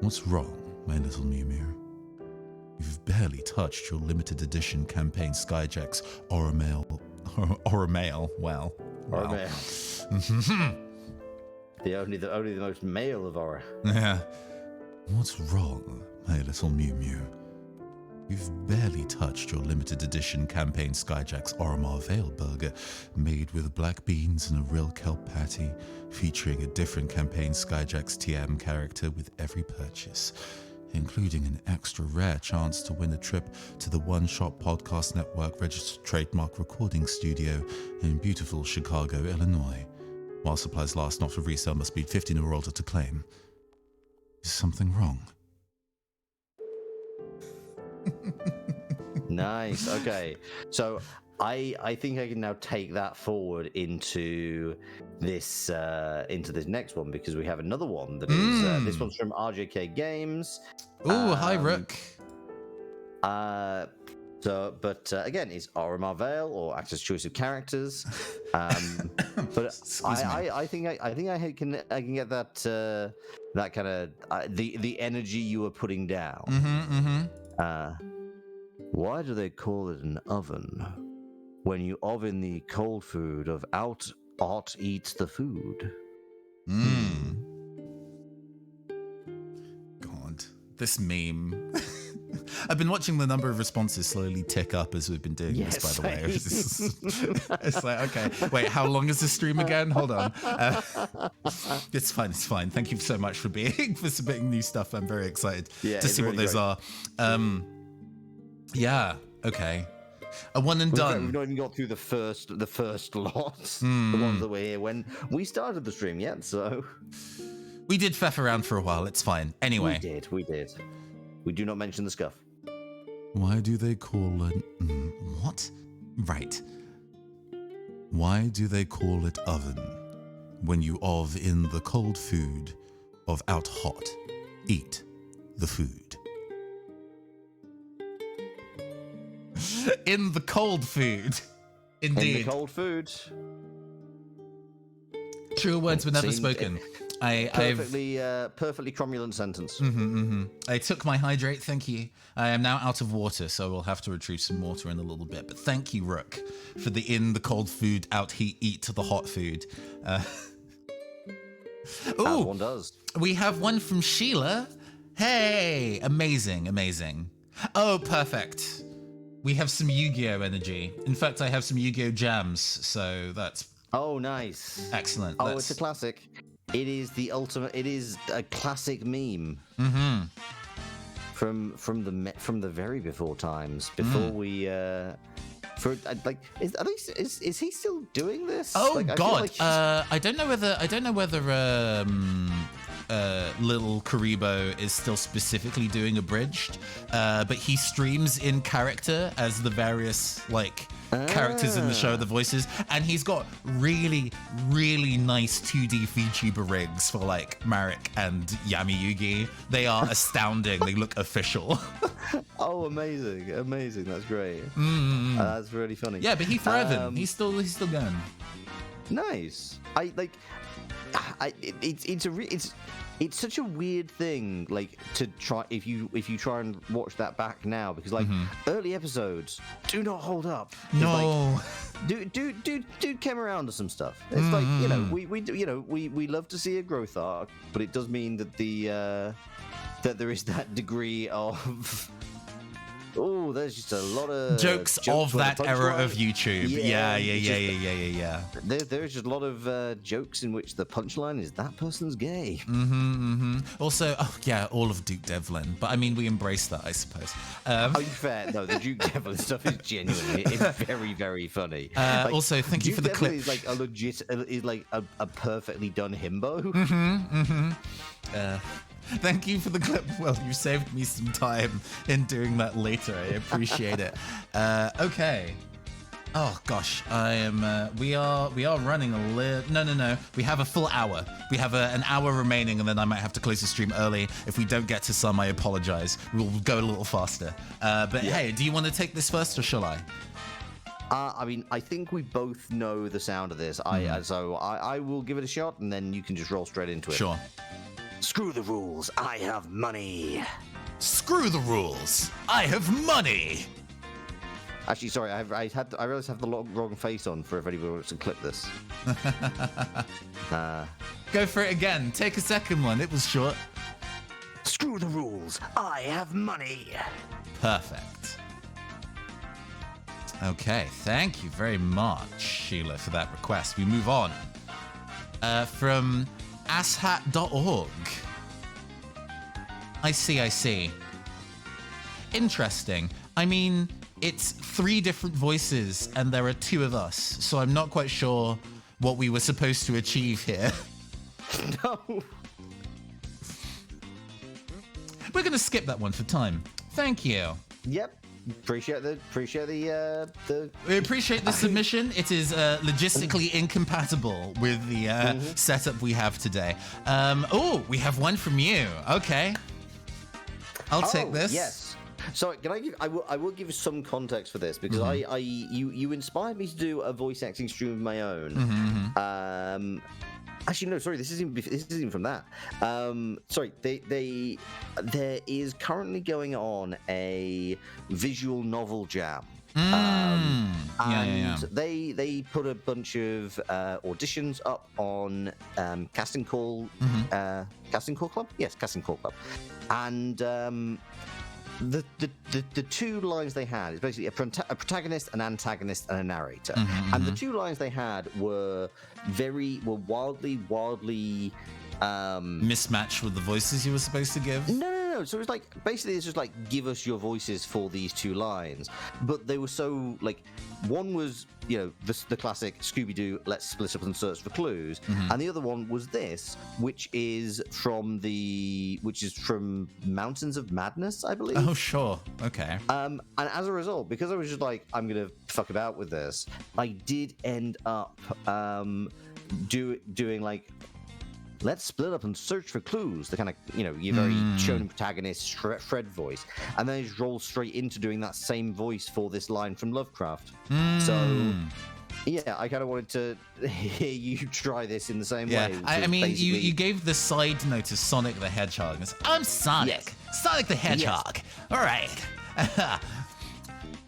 What's wrong, my little Mew Mew? You've barely touched your limited edition campaign Skyjack's Oramail. Well. The only the most male of Aura. Yeah. What's wrong, my little Mew Mew? You've barely touched your limited edition campaign Skyjack's Oromar Vale burger, made with black beans and a real kelp patty, featuring a different campaign Skyjack's TM character with every purchase, including an extra rare chance to win a trip to the One Shot Podcast Network registered trademark recording studio in beautiful Chicago, Illinois. While supplies last, not for resale, must be 15 or older to claim. Is something wrong? Nice. Okay. So I think I can now take that forward into this next one, because we have another one that is this one's from RJK Games. Ooh, hi Rook. Again, it's Oromar Vale or Actor's Choice of Characters. But I think I can get that kind of the energy you were putting down. Why do they call it an oven when you oven the cold food of out eats the food? God, this meme. I've been watching the number of responses slowly tick up as we've been doing this, by the way. It's like, okay, wait, how long is the stream again? Hold on. It's fine. Thank you so much for submitting new stuff. I'm very excited to see what those are. Yeah, okay. A one and done. We've not even got through the first lot, the ones that were here when we started the stream yet, so... We did faff around for a while, it's fine. Anyway. We did. We do not mention the scuff. Why do they call it... what? Right. Why do they call it oven when you of in the cold food of out hot eat the food? In the cold food. Indeed. In the cold food. True words were never spoken. Perfectly cromulent sentence. I took my hydrate, thank you. I am now out of water, so we'll have to retrieve some water in a little bit. But thank you, Rook, for the in the cold food, out eat the hot food. As one does. We have one from Sheila. Hey, amazing. Oh, perfect. We have some Yu-Gi-Oh energy. In fact, I have some Yu-Gi-Oh jams, so that's... Oh, nice. Excellent. Oh, it's a classic. It is the ultimate. It is a classic meme. From the very before times. Before we is he still doing this? Oh God! I don't know whether Little Karibo is still specifically doing Abridged, but he streams in character as the various characters in the show, the voices, and he's got really nice 2D VTuber rigs for Marek and Yami Yugi. They are astounding. They look official. Oh, amazing! That's great. That's really funny. Yeah, but he's thriving. He's still going. Nice. It's such a weird thing, like, to try if you try and watch that back now, because like early episodes do not hold up. No. Like, dude came around to some stuff. It's like, we love to see a growth arc, but it does mean that that there is that degree of there's just a lot of jokes of that era of YouTube. Yeah. There's just a lot of jokes in which the punchline is that person's gay. Also, all of Duke Devlin, but I mean, we embrace that, I suppose. Fair. No, the Duke Devlin stuff is genuinely, it's very, very funny. Also, thank you for the clip. Is like a legit, is like a perfectly done himbo. Thank you for the clip. Well, you saved me some time in doing that later. I appreciate it. Okay. Oh gosh, I am. We are running a little. No. We have a full hour. We have an hour remaining, and then I might have to close the stream early. If we don't get to some, I apologize. We'll go a little faster. Hey, do you want to take this first, or shall I? I mean, I think we both know the sound of this. So I will give it a shot, and then you can just roll straight into it. Sure. Screw the rules. I have money. Screw the rules. I have money. Actually, sorry, I realized I have the wrong face on for if anybody wants to clip this. Go for it again. Take a second one. It was short. Screw the rules. I have money. Perfect. Okay, thank you very much, Sheila, for that request. We move on. From asshat.org. I see. Interesting. I mean, it's 3 different voices and there are 2 of us, so I'm not quite sure what we were supposed to achieve here. No. We're going to skip that one for time. Thank you. Yep. Appreciate the We appreciate the submission. It is logistically incompatible with the setup we have today. We have one from you. Okay, I'll take this. Yes. So can I give? I will give some context for this because you inspired me to do a voice acting stream of my own. Actually, no, sorry. This isn't from that. Sorry, there is currently going on a visual novel jam. They put a bunch of auditions up on Casting Call Club. Yes, Casting Call Club, and the 2 lines they had is basically a protagonist, an antagonist, and a narrator. And the 2 lines they had were wildly mismatched with the voices you were supposed to give. No. So it's like basically it's just like give us your voices for these 2 lines, but they were so like one was the classic Scooby-Doo, let's split up and search for clues, and the other one was this, which is from Mountains of Madness, I believe. Oh sure, okay. And as a result, because I was just like I'm gonna fuck about with this, I did end up doing like, let's split up and search for clues, the kind of, your very shonen protagonist Fred voice. And then I just rolled straight into doing that same voice for this line from Lovecraft. So, yeah, I kind of wanted to hear you try this in the same way. I mean, you gave the side note to Sonic the Hedgehog. I'm Sonic. Yes. Sonic the Hedgehog. Yes. All right.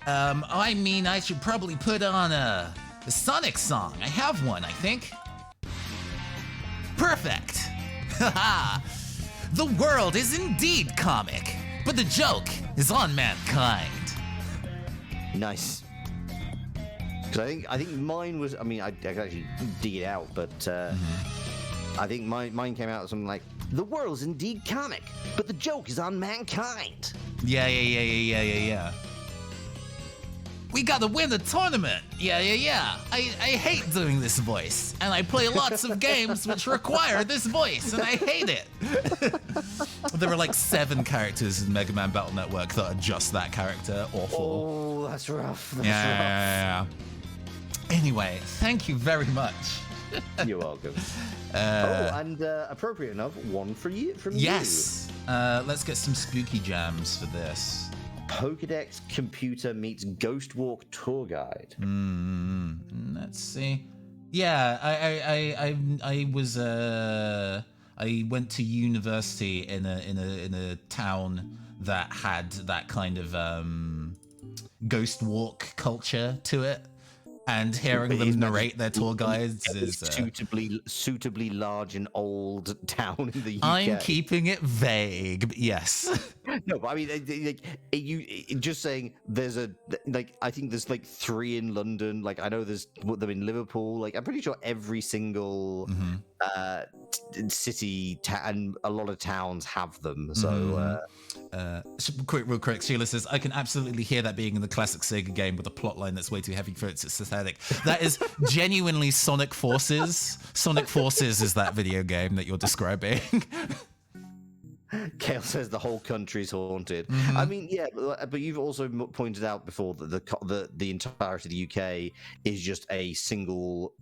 I mean, I should probably put on a Sonic song. I have one, I think. Perfect! Haha! The world is indeed comic, but the joke is on mankind. Nice. Because I think mine was, I mean, I could actually dig it out, but I think mine came out something like, the world's indeed comic, but the joke is on mankind. Yeah. We gotta win the tournament! Yeah. I hate doing this voice, and I play lots of games which require this voice, and I hate it! There were like 7 characters in Mega Man Battle Network that are just that character. Awful. Oh, that's rough. Yeah. Anyway, thank you very much. You're welcome. And appropriate enough, one from you. Yes! Let's get some spooky jams for this. Pokedex Computer meets Ghost Walk Tour Guide. Let's see. Yeah, I was I went to university in a town that had that kind of ghost walk culture to it, and hearing them narrate their tour guides is suitably large and old town in the UK. I'm keeping it vague, but yes. No, but I mean, just saying there's I think there's like 3 in London. Like I know there's them in Liverpool. Like I'm pretty sure every single city and a lot of towns have them. So real quick, Sheila says, I can absolutely hear that being in the classic Sega game with a plot line that's way too heavy for its aesthetic. That is genuinely Sonic Forces. Sonic Forces is that video game that you're describing. Kale says the whole country's haunted. I mean, yeah, but you've also pointed out before that the entirety of the UK is just a single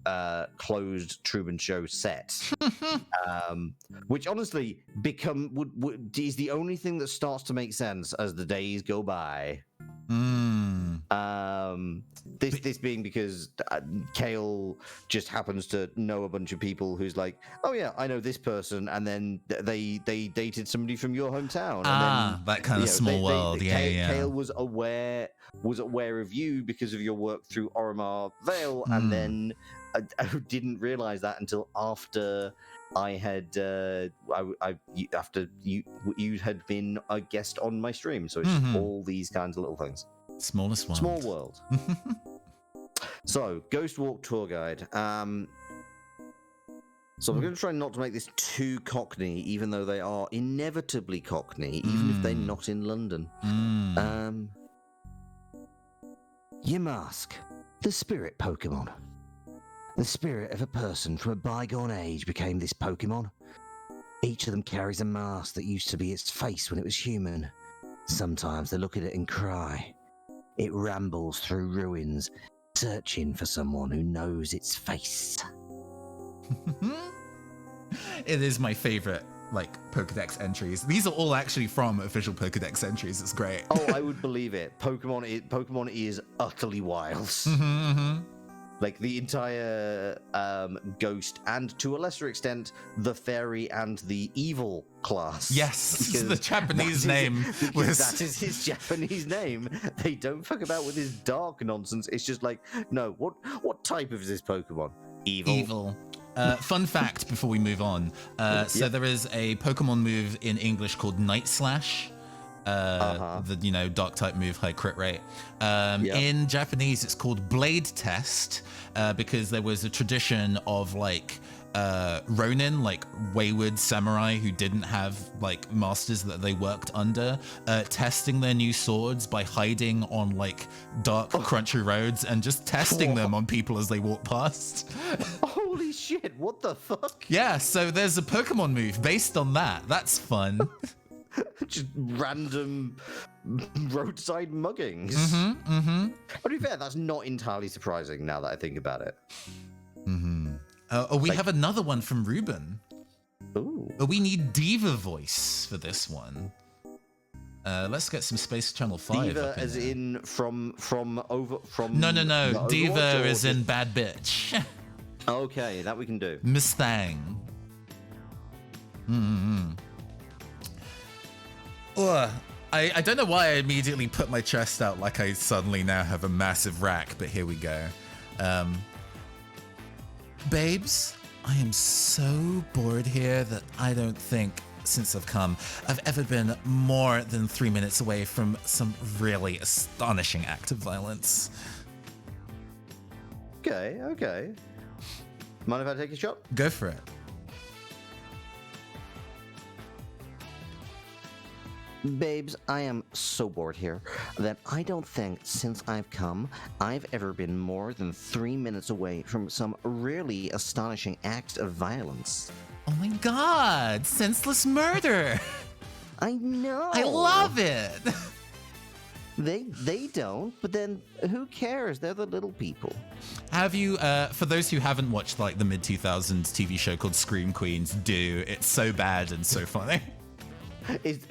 closed Truman Show set, which honestly is the only thing that starts to make sense as the days go by. This being because Kale just happens to know a bunch of people who's like, oh yeah, I know this person, and then they dated somebody from your hometown. And then, that kind of small world. Kale was aware of you because of your work through Oromar Vale, and then I didn't realize that until after I had after you had been a guest on my stream. So it's all these kinds of little things. Smallest world. Small world. So, Ghost Walk tour guide. So we're going to try not to make this too Cockney, even though they are inevitably Cockney, even if they're not in London. Yamask, the spirit Pokemon. The spirit of a person from a bygone age became this Pokemon. Each of them carries a mask that used to be its face when it was human. Sometimes they look at it and cry. It rambles through ruins, searching for someone who knows its face. It is my favorite, Pokedex entries. These are all actually from official Pokedex entries. It's great. Oh, I would believe it. Pokemon is utterly wild. Like the entire ghost, and to a lesser extent, the fairy and the evil class. Yes, the Japanese name was... That is his Japanese name. They don't fuck about with his dark nonsense. It's just like, no, what type of is this Pokemon? Evil. Fun fact before we move on. So there is a Pokemon move in English called Night Slash. The dark type move, high crit rate. In Japanese it's called Blade Test, because there was a tradition of Ronin, wayward samurai who didn't have masters that they worked under, testing their new swords by hiding on dark crunchy roads and just testing them on people as they walk past. Holy shit, what the fuck? Yeah, so there's a Pokemon move based on that. That's fun. Just random roadside muggings. But to be fair, that's not entirely surprising now that I think about it. We have another one from Ruben. Ooh. We need Diva voice for this one. Let's get some Space Channel 5. Diva as in from No. Diva is in bad bitch. Okay, that we can do. Miss Thang. I don't know why I immediately put my chest out like I suddenly now have a massive rack, but here we go. Babes, I am so bored here that I don't think, since I've come, I've ever been more than 3 minutes away from some really astonishing act of violence. Okay. Mind if I take a shot? Go for it. Babes, I am so bored here that I don't think since I've come, I've ever been more than 3 minutes away from some really astonishing act of violence. Oh my god, senseless murder! I know! I love it! They don't, but then who cares? They're the little people. Have you, for those who haven't watched the mid-2000s TV show called Scream Queens, do. It's so bad and so funny.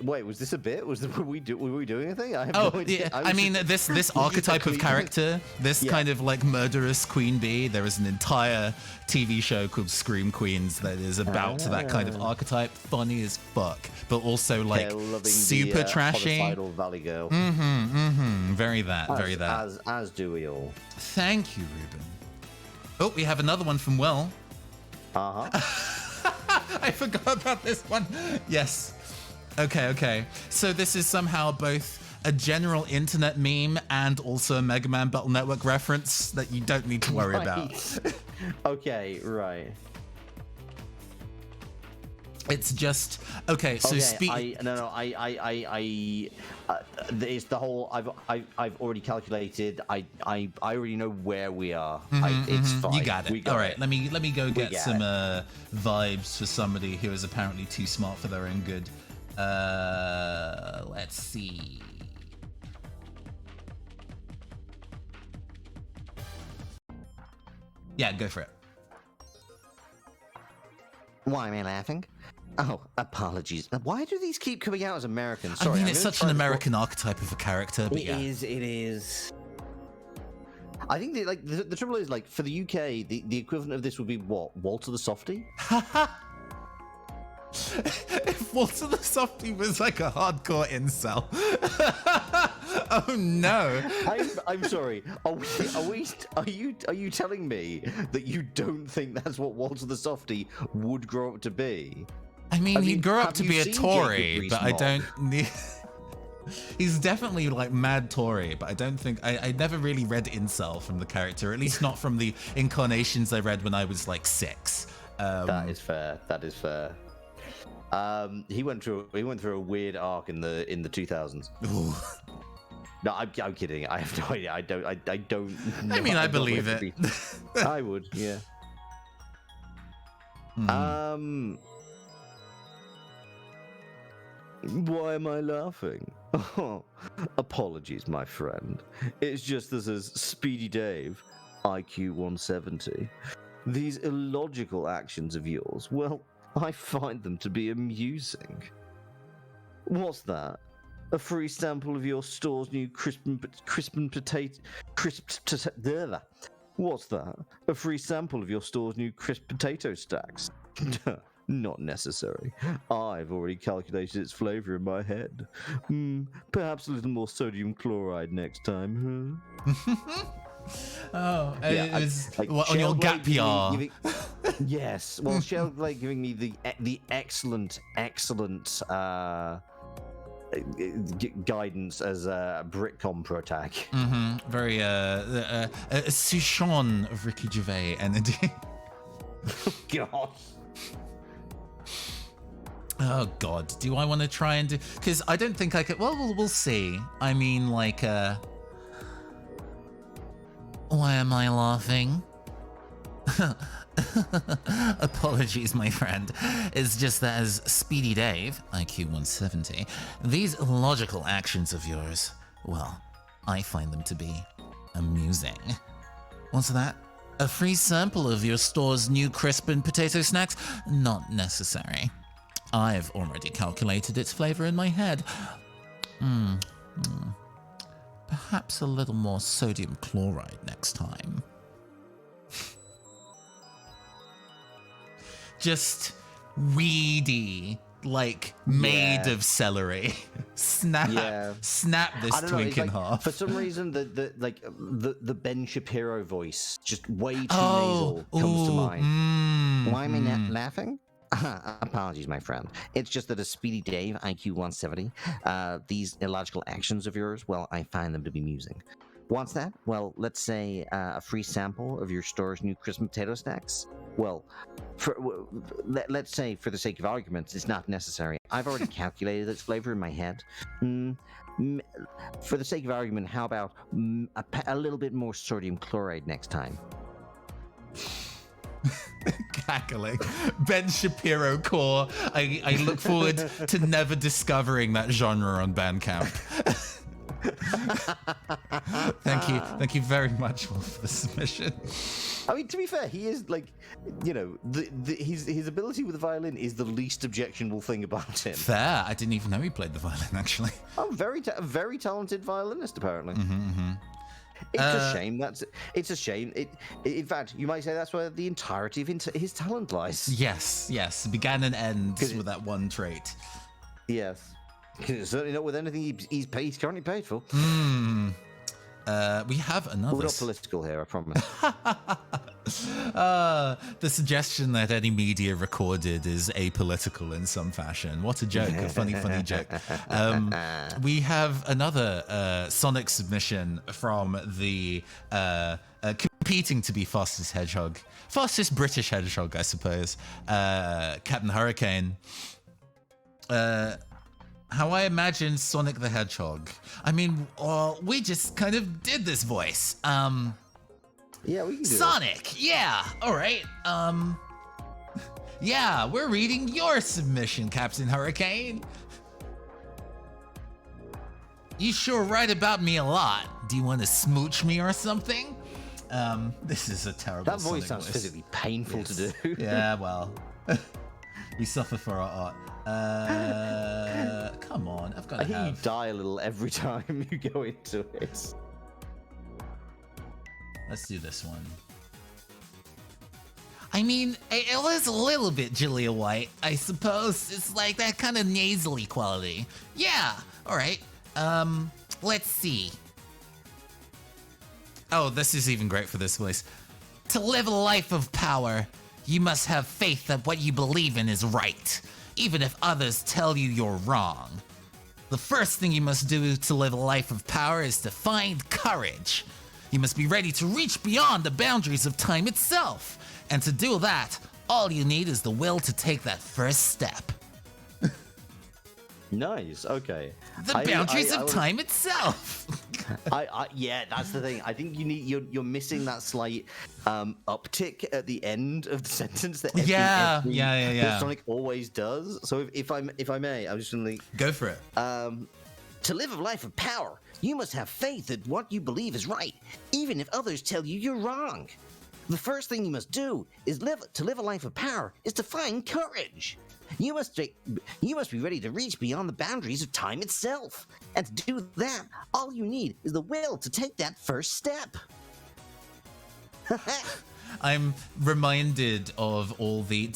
Wait, was this a bit? Were we doing a thing? I have Oh, no idea. yeah. I mean, this archetype of character, this kind of like murderous queen bee, there is an entire TV show called Scream Queens that is about that kind of archetype. Funny as fuck, but also like super trashy. Homicidal Valley Girl. Very that. As do we all. Thank you, Ruben. Oh, we have another one from Will. I forgot about this one. Yes. Okay. So this is somehow both a general internet meme and also a Mega Man Battle Network reference that you don't need to worry about. Okay, right. It's just okay. So it's the whole. I've already calculated. I already know where we are. It's fine. You got it. All right. It. Let me go get some vibes for somebody who is apparently too smart for their own good. Let's see. Yeah, go for it. Why am I laughing? Oh, apologies. Why do these keep coming out as American? Sorry, I mean, it's such an American archetype of a character, but It is. I think the trouble is, like, for the UK, the equivalent of this would be what? Walter the Softy? If Walter the Softy was like a hardcore incel. Oh no. I'm sorry. Are you telling me that you don't think that's what Walter the Softy would grow up to be? I mean, he'd grow up to be a Tory, but I don't need. He's definitely like mad Tory, but I don't think I never really read incel from the character, at least not from the incarnations I read when I was like 6. That is fair. He went through a weird arc in the 2000s. No, I'm kidding. I have no idea. I don't. I mean, I believe it. I would, yeah. Why am I laughing? Oh, apologies, my friend. It's just this is Speedy Dave, IQ 170. These illogical actions of yours, well, I find them to be amusing. What's that? A free sample of your store's new What's that? A free sample of your store's new crisp potato stacks? Not necessary. I've already calculated its flavor in my head. Perhaps a little more sodium chloride next time, huh? Oh, yeah, it was like on your gap PR. Yes, well, Shellblade giving me the excellent guidance as a Britcom pro tag. Very Souchon of Ricky Gervais energy. God. Oh God, do I want to try and do? Because I don't think I could. Well, we'll see. I mean, like, why am I laughing? Apologies, my friend. It's just that as Speedy Dave, IQ 170, these logical actions of yours, well, I find them to be amusing. What's that? A free sample of your store's new crisp and potato snacks? Not necessary. I've already calculated its flavor in my head. Perhaps a little more sodium chloride next time. Just weedy, like made of celery. Snap this twink in half. For some reason, the Ben Shapiro voice, just way too nasal, comes to mind. Why am I not laughing? Apologies, my friend. It's just that a Speedy Dave, IQ 170, these illogical actions of yours, well, I find them to be amusing. What's that? Well, let's say a free sample of your store's new crisp potato snacks. Well, let's say, for the sake of argument, it's not necessary. I've already calculated its flavor in my head. For the sake of argument, how about a little bit more sodium chloride next time? Cackling. Ben Shapiro core. I look forward to never discovering that genre on Bandcamp. Thank you very much for the submission. I mean, to be fair, he is like, you know, his ability with the violin is the least objectionable thing about him. Fair. I didn't even know he played the violin, actually. Oh, very talented violinist, apparently. It's a shame. It's a shame. In fact, you might say that's where the entirety of his talent lies. Yes. Began and ends with that one trait. Yes. Certainly not with anything he's currently paid for. We have another. We're not political here, I promise. The suggestion that any media recorded is apolitical in some fashion. What a joke. A funny joke. We have another Sonic submission from the competing to be fastest British hedgehog, I suppose, Captain Hurricane. How I imagine Sonic the Hedgehog. I mean, we just kind of did this voice. Yeah, we can do Sonic, yeah, all right. Yeah, we're reading your submission, Captain Hurricane. You sure write about me a lot. Do you want to smooch me or something? This is a terrible That voice Sonic sounds physically painful to do. Yeah, well, we suffer for our art. Come on, I've got to I think have... you die a little every time you go into it. Let's do this one. I mean, it was a little bit Julia White, I suppose. It's like that kind of nasally quality. Yeah, all right. Let's see. Oh, this is even great for this voice. To live a life of power, you must have faith that what you believe in is right, even if others tell you you're wrong. The first thing you must do to live a life of power is to find courage. You must be ready to reach beyond the boundaries of time itself. And to do that, all you need is the will to take that first step. Nice. Okay. The boundaries of time itself. Yeah, that's the thing. I think you're missing that slight uptick at the end of the sentence that that Sonic always does. So if I may, I'm just gonna go for it. To live a life of power, you must have faith that what you believe is right, even if others tell you you're wrong. The first thing you must do is to live a life of power is to find courage. You must be ready to reach beyond the boundaries of time itself. And to do that, all you need is the will to take that first step. I'm reminded of all the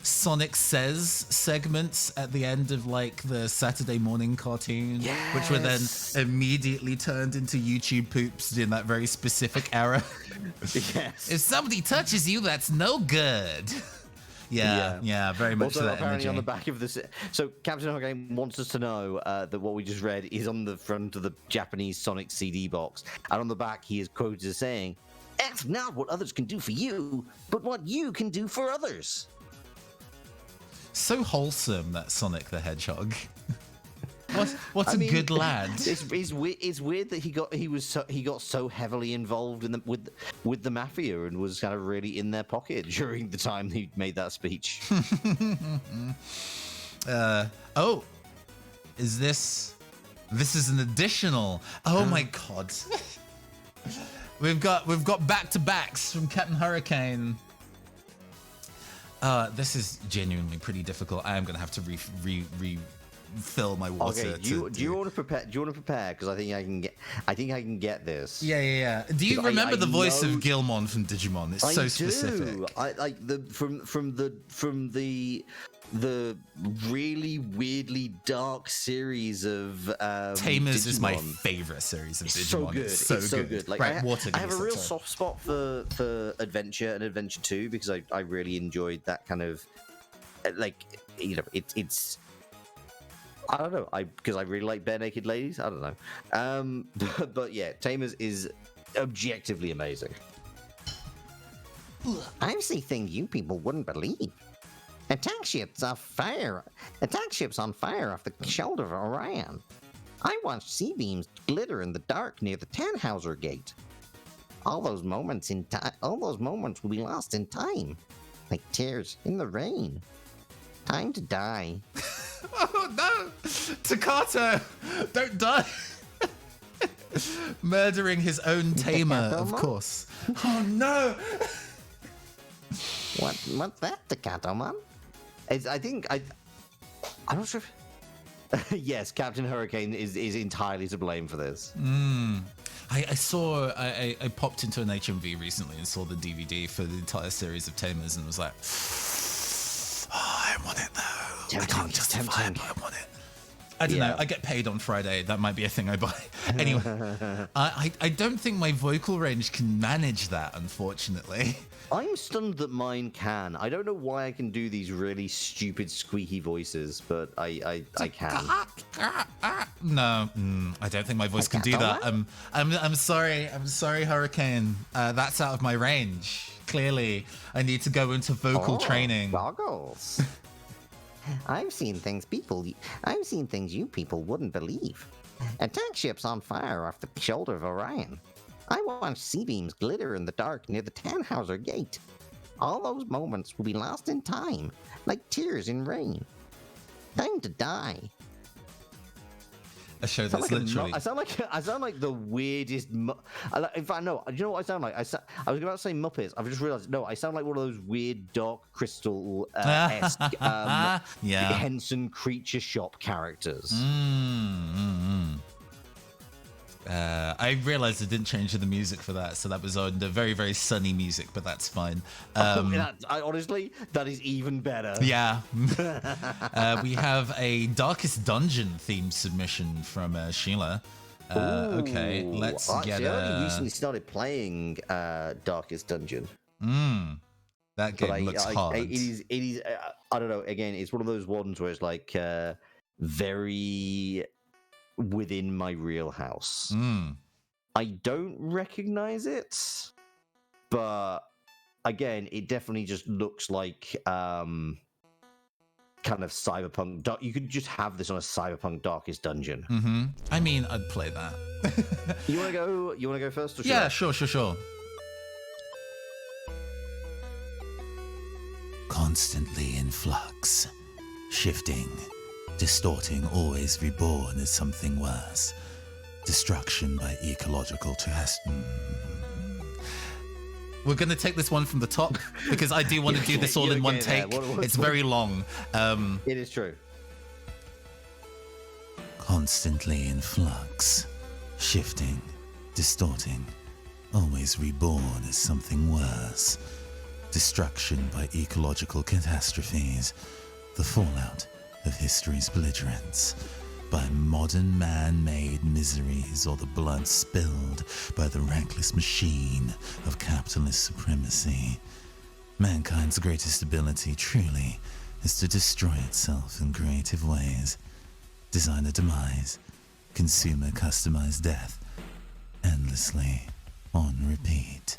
Sonic Says segments at the end of like the Saturday morning cartoon, which were then immediately turned into YouTube poops in that very specific era. Yes. If somebody touches you, that's no good. Yeah, very much also, that apparently energy. on the back of this, so Captain Hurricane wants us to know that what we just read is on the front of the Japanese Sonic CD box, and on the back he is quoted as saying, "Ask not what others can do for you, but what you can do for others." So wholesome, that Sonic the Hedgehog. What a good lad. It's weird that he got so heavily involved in with the mafia and was kind of really in their pocket during the time he made that speech. Is this is an additional? Oh my god. We've got back-to-backs from Captain Hurricane. This is genuinely pretty difficult. I am gonna have to refill my water. Okay, do you want to prepare? Do you want to prepare? Because I think I can get this. Yeah. Do you remember the voice of Gilmon from Digimon? It's so specific. I like from the really weirdly dark series of Tamers Digimon. Is my favorite series of Digimon. So good. It's so good. Like, right, I have a real soft spot for Adventure and Adventure 2 because I really enjoyed that kind of it's I don't know. Because I really like bare naked ladies. I don't know. But yeah, Tamers is objectively amazing. I see things you people wouldn't believe. Attack ships on fire off the shoulder of Orion. I watched sea beams glitter in the dark near the Tannhauser Gate. All those moments will be lost in time, like tears in the rain. Time to die. Oh no! Takato! Don't die! Murdering his own tamer, of course. Oh no! What's that, Staccato Man? I'm not sure. Yes, Captain Hurricane is entirely to blame for this. I popped into an HMV recently and saw the DVD for the entire series of Tamers and was like, I want it though. I can't justify it, but I want it. I don't know. I get paid on Friday. That might be a thing I buy. Anyway, I don't think my vocal range can manage that, unfortunately. I'm stunned that mine can. I don't know why I can do these really stupid squeaky voices, but I can. No, I don't think my voice can do that. I'm sorry. I'm sorry, Hurricane. That's out of my range. Clearly, I need to go into vocal training. Goggles. I've seen things you people wouldn't believe. Attack ships on fire off the shoulder of Orion. I watched sea beams glitter in the dark near the Tannhauser Gate. All those moments will be lost in time, like tears in rain. Time to die. A show that's literally. I sound like the weirdest. In fact, no. Do you know what I sound like? I was about to say Muppets. I've just realized. No, I sound like one of those weird Dark Crystal-esque Henson Creature Shop characters. I realized I didn't change the music for that, so that was on the very, very sunny music, but that's fine. Honestly, that is even better. Yeah. We have a Darkest Dungeon theme submission from Sheila. Okay, let's get I recently started playing Darkest Dungeon. That game looks hard. It is. I don't know. Again, it's one of those ones where it's like very within my real house. I don't recognize it, but again, it definitely just looks like kind of cyberpunk. You could just have this on a cyberpunk Darkest Dungeon. I mean, I'd play that. You want to go first? Or yeah, sure. Constantly in flux, shifting, distorting, always reborn as something worse. Destruction by ecological We're going to take this one from the top because I do want to do this all in one take. It's very long. It is true. Constantly in flux, shifting, distorting, always reborn as something worse. Destruction by ecological catastrophes, the fallout of history's belligerents, by modern man-made miseries or the blood spilled by the reckless machine of capitalist supremacy. Mankind's greatest ability, truly, is to destroy itself in creative ways. Designer demise, consumer customized death, endlessly, on repeat.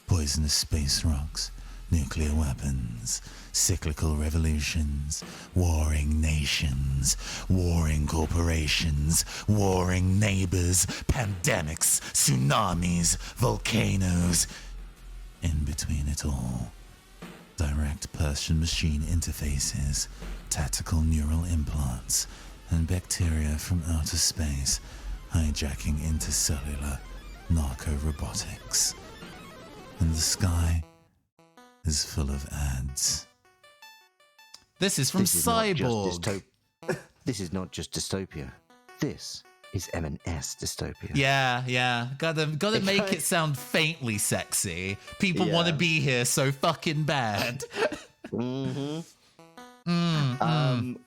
Poisonous space rocks, nuclear weapons, cyclical revolutions, warring nations, warring corporations, warring neighbors, pandemics, tsunamis, volcanoes. In between it all, direct person-machine interfaces, tactical neural implants, and bacteria from outer space hijacking intercellular narco-robotics. And the sky is full of ads. This is from Cyborg. This is not just dystopia. This is M&S dystopia. Yeah. Gotta make it sound faintly sexy. People want to be here so fucking bad.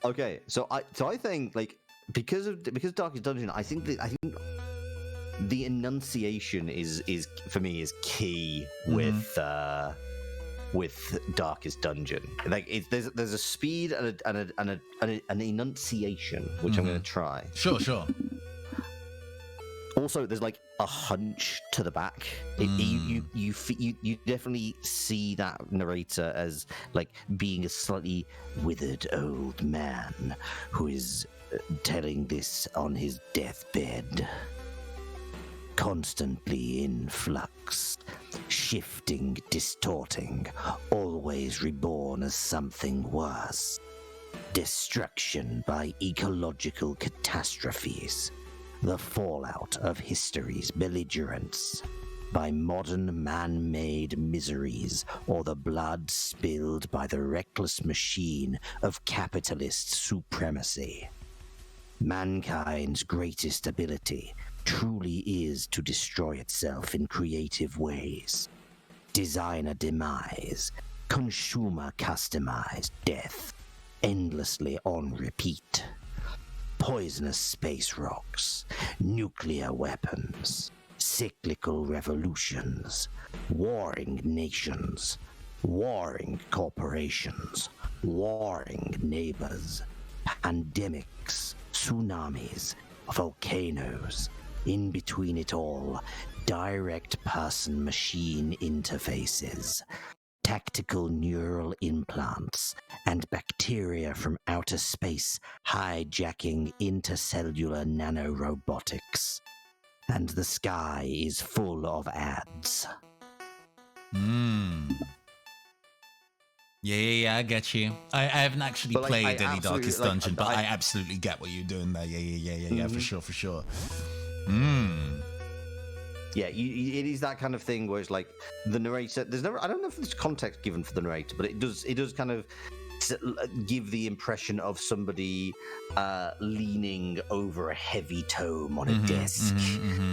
Okay, so I think like because Darkest Dungeon, I think the enunciation is for me is key with Darkest Dungeon. Like there's a speed and an enunciation which I'm going to try. Sure. Also, there's like a hunch to the back. You definitely see that narrator as like being a slightly withered old man who is telling this on his deathbed. Constantly in flux, shifting, distorting, always reborn as something worse. Destruction by ecological catastrophes, The fallout of history's belligerence by modern man-made miseries or the blood spilled by the reckless machine of capitalist supremacy. Mankind's greatest ability truly is to destroy itself in creative ways. Designer demise, consumer customized death, endlessly on repeat. Poisonous space rocks, nuclear weapons, cyclical revolutions, warring nations, warring corporations, warring neighbors, pandemics, tsunamis, volcanoes. In between it all, direct person-machine interfaces, tactical neural implants, and bacteria from outer space hijacking intercellular nanorobotics. And the sky is full of ads. Yeah, I get you. I haven't actually But, like, played I any absolutely, Darkest like, Dungeon, but I I- absolutely get what you're doing there. Yeah, for sure. Yeah, it is that kind of thing where it's like the narrator. There's never. I don't know if there's context given for the narrator, but it does kind of give the impression of somebody leaning over a heavy tome on a desk,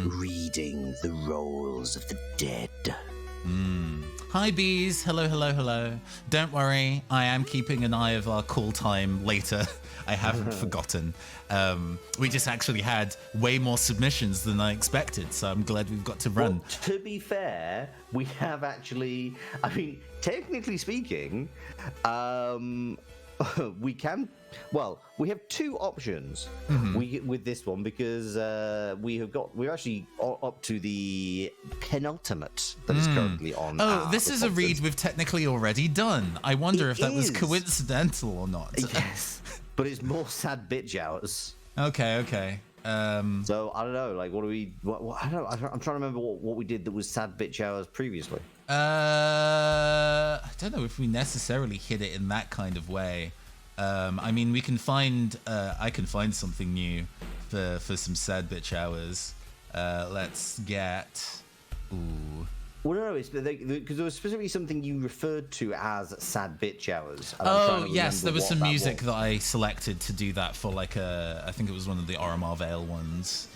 reading the rolls of the dead. Hi, bees. Hello. Don't worry, I am keeping an eye of our call time later. I haven't forgotten. We just actually had way more submissions than I expected, so I'm glad we've got to run. Well, to be fair, we have actually. I mean, technically speaking, we can. Well, we have two options. With this one because we're actually up to the penultimate that is currently on. Oh, this is a read we've technically already done. I wonder if that was coincidental or not. Yes, but it's more sad bitch hours. Okay. So I don't know. Like, what do we? What, I don't know. I'm trying to remember what we did that was sad bitch hours previously. I don't know if we necessarily hit it in that kind of way. I mean, we can find. I can find something new for some sad bitch hours. Let's get. Ooh. Well, no, it's because there was specifically something you referred to as sad bitch hours. Oh, yes, there was some music that I selected to do that for, like, I think it was one of the Oramar Vale ones.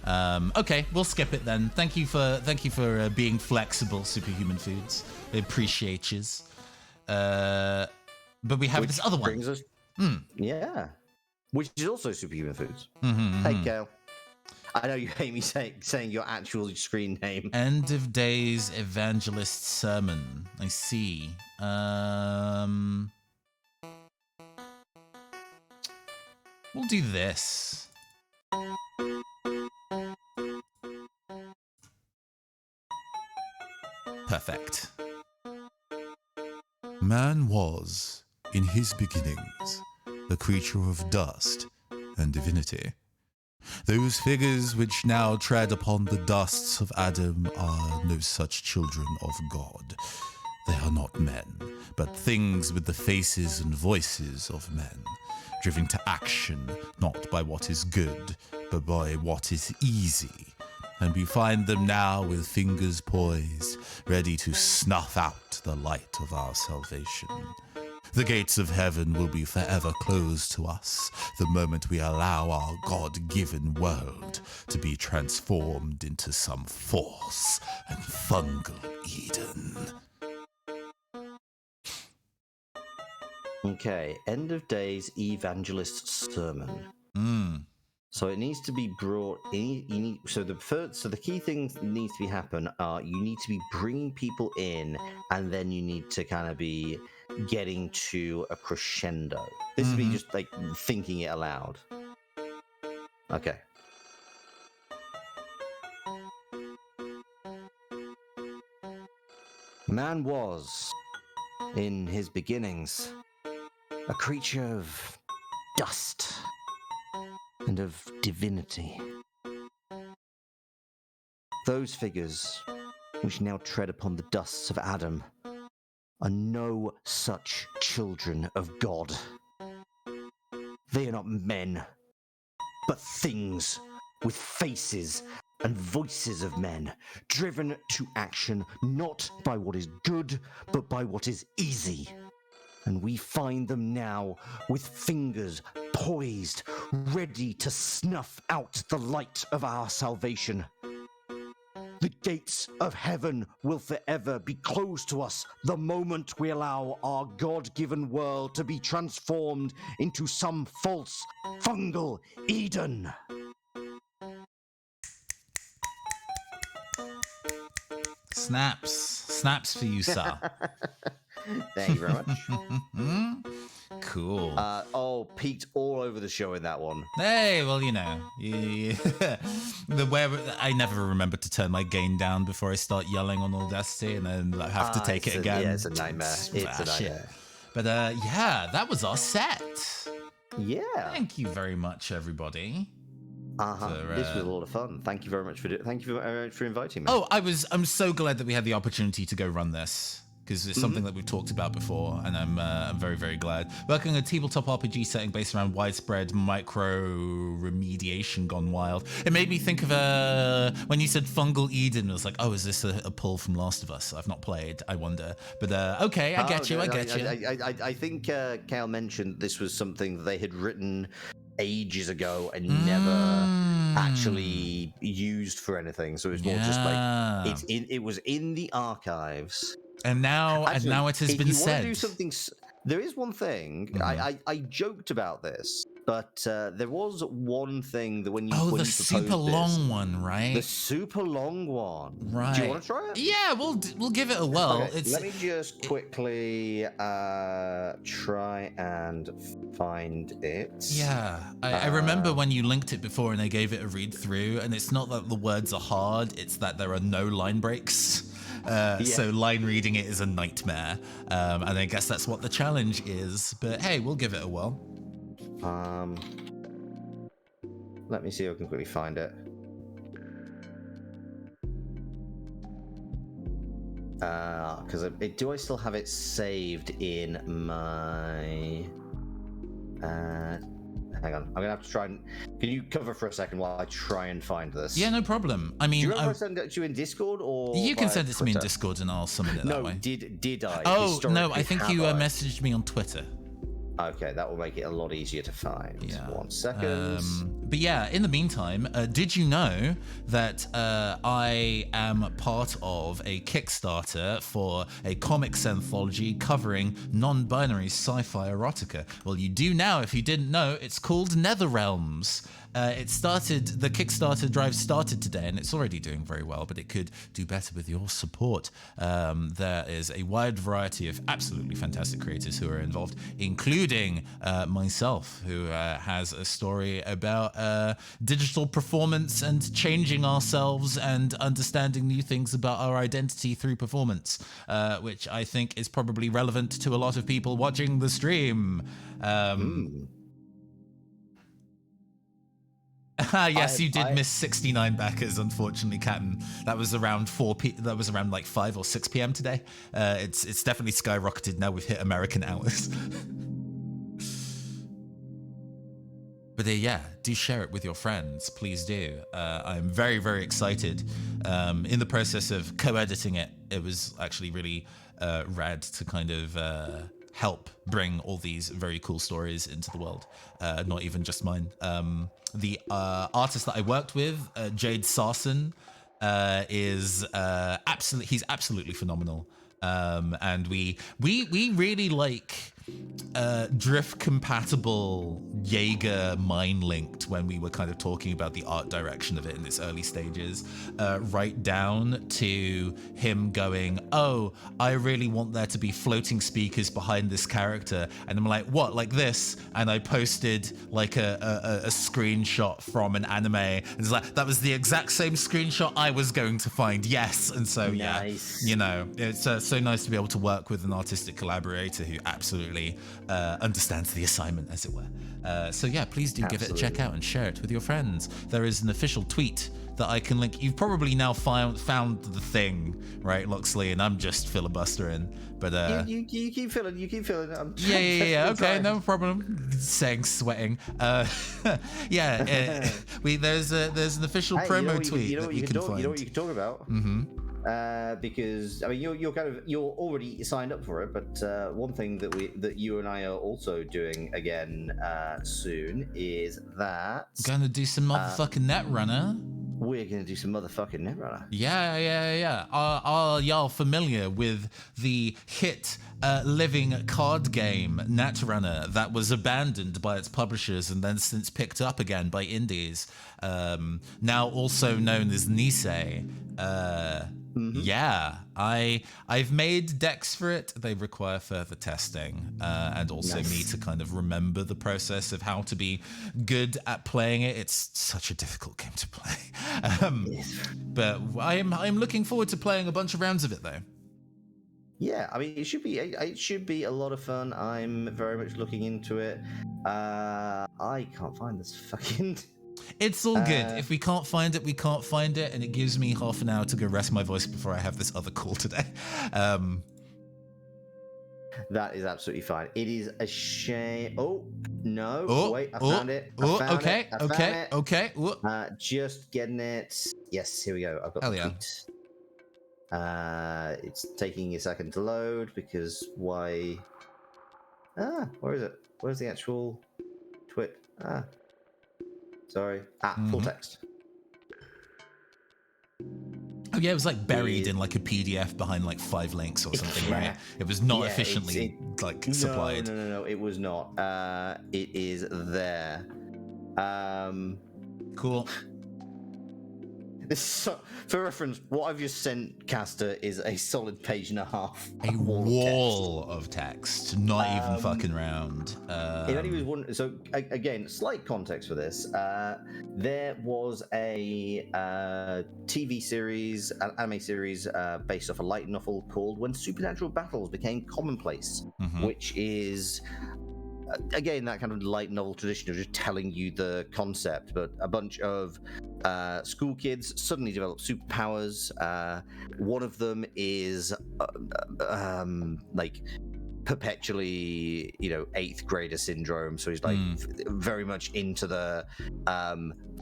Okay, we'll skip it then. Thank you for being flexible, Superhuman Foods. I appreciate yous. But we have this other one. Brings us, yeah, which is also Superhuman Foods. Hey, Kale. I know you hate me saying your actual screen name. End of Days Evangelist Sermon. I see. We'll do this. Perfect. Man was, in his beginnings, a creature of dust and divinity. Those figures which now tread upon the dusts of Adam are no such children of God. They are not men, but things with the faces and voices of men, driven to action not by what is good, but by what is easy. And we find them now with fingers poised, ready to snuff out the light of our salvation. The gates of heaven will be forever closed to us the moment we allow our God-given world to be transformed into some force and fungal Eden. Okay, end of days evangelist sermon. So it needs to be brought. So the key things that needs to be happen are you need to be bringing people in, and then you need to kind of be getting to a crescendo. This would be just like thinking it aloud. Okay. Man was, in his beginnings, a creature of dust and of divinity. Those figures, which now tread upon the dusts of Adam, are no such children of God. They are not men, but things with faces and voices of men, driven to action not by what is good, but by what is easy. And we find them now with fingers poised, ready to snuff out the light of our salvation. The gates of heaven will forever be closed to us the moment we allow our God-given world to be transformed into some false fungal Eden. Snaps for you, sir. Thank you very much. Cool. Peaked all over the show in that one. Hey, well, you know, I never remember to turn my gain down before I start yelling on Audacity, and then I have to take it again. Yeah, it's a nightmare. It's a nightmare. But yeah, that was our set. Yeah. Thank you very much, everybody. This was a lot of fun. Thank you very much for inviting me. Oh, I'm so glad that we had the opportunity to go run this, because it's something that we've talked about before, and I'm very, very glad. Working a tabletop RPG setting based around widespread micro remediation gone wild. It made me think of when you said Fungal Eden, it was like, oh, is this a pull from Last of Us? I've not played, I wonder. But okay, I get you. I think Kale mentioned this was something that they had written ages ago and never actually used for anything. So it was more just like it was in the archives. And now, Actually, it has been said. Do something, there is one thing. I joked about this, but there was one thing that when you the super long one, right? The super long one, right? Do you want to try it? Yeah, we'll give it a whirl. Okay, let me just quickly try and find it. Yeah, I remember when you linked it before and I gave it a read through, and it's not that the words are hard; it's that there are no line breaks. So line reading it is a nightmare, and I guess that's what the challenge is. But hey, we'll give it a whirl. Let me see if I can quickly find it. Because do I still have it saved in my? Hang on, I'm gonna have to try and. Can you cover for a second while I try and find this? Yeah, no problem. I mean, do you want to send it to you in Discord or? You can send it to me in Discord and I'll summon it that way. Did I? Oh no, I think you messaged me on Twitter. Okay, that will make it a lot easier to find. Yeah. 1 second. But yeah, in the meantime, did you know that I am part of a Kickstarter for a comics anthology covering non-binary sci-fi erotica? Well, you do now if you didn't know. It's called Netherrealms. The Kickstarter drive started today, and it's already doing very well, but it could do better with your support. There is a wide variety of absolutely fantastic creators who are involved, including myself, who has a story about digital performance and changing ourselves and understanding new things about our identity through performance, which I think is probably relevant to a lot of people watching the stream. Yes, you did miss 69 backers, unfortunately, Captain. That was around 5 or 6 p.m. today. It's definitely skyrocketed now we've hit American hours. But yeah, do share it with your friends, please do. I'm very, very excited. In the process of co-editing it, it was actually really rad to kind of help bring all these very cool stories into the world, not even just mine. The artist that I worked with, Jade Sarson, is he's absolutely phenomenal. And we really like drift compatible Jaeger mind linked when we were kind of talking about the art direction of it in its early stages, right down to him going, oh, I really want there to be floating speakers behind this character, and I'm like, what, like this? And I posted like a screenshot from an anime, and it's like, that was the exact same screenshot I was going to find, yes. And so nice. Yeah, you know, it's so nice to be able to work with an artistic collaborator who absolutely understands the assignment, as it were. So yeah, please do give it a check out and share it with your friends. There is an official tweet that I can link. You've probably now found the thing, right, Loxley? And I'm just filibustering. But you keep filling. I'm yeah. Okay, no problem. Saying sweating. Yeah. There's an official promo tweet that you can find. You know what you can talk about. Because I mean, you're already signed up for it. But one thing that you and I are also doing again soon is that gonna do some motherfucking Netrunner. We're going to do some motherfucking Netrunner. Yeah. Are y'all familiar with the hit living card game Netrunner that was abandoned by its publishers and then since picked up again by indies? Now also known as Nisei. Yeah, I've made decks for it. They require further testing and also me to kind of remember the process of how to be good at playing it. It's such a difficult game to play. But I'm looking forward to playing a bunch of rounds of it though. Yeah, I mean, it should be a lot of fun. I'm very much looking into it. I can't find this fucking... It's all good. If we can't find it, we can't find it, and it gives me half an hour to go rest my voice before I have this other call today. That is absolutely fine. It is a shame. Oh, no. Wait, I found it. Okay. Just getting it. Yes, here we go. I've got the tweet. It's taking a second to load because why... where is it? Where's the actual tweet? Sorry. Full text. Oh yeah, it was like buried in like a PDF behind like 5 links or something, right? It was not efficiently supplied. No, it was not. It is there. Cool. For reference, what I've just sent Caster is a solid page and a half. A wall of text, not even fucking round. If anyone was wondering, so again, slight context for this. There was a TV series, an anime series based off a light novel called When Supernatural Battles Became Commonplace, which is... again, that kind of light novel tradition of just telling you the concept, but a bunch of school kids suddenly develop superpowers. One of them is like perpetually, 8th grader syndrome. So he's like very much into the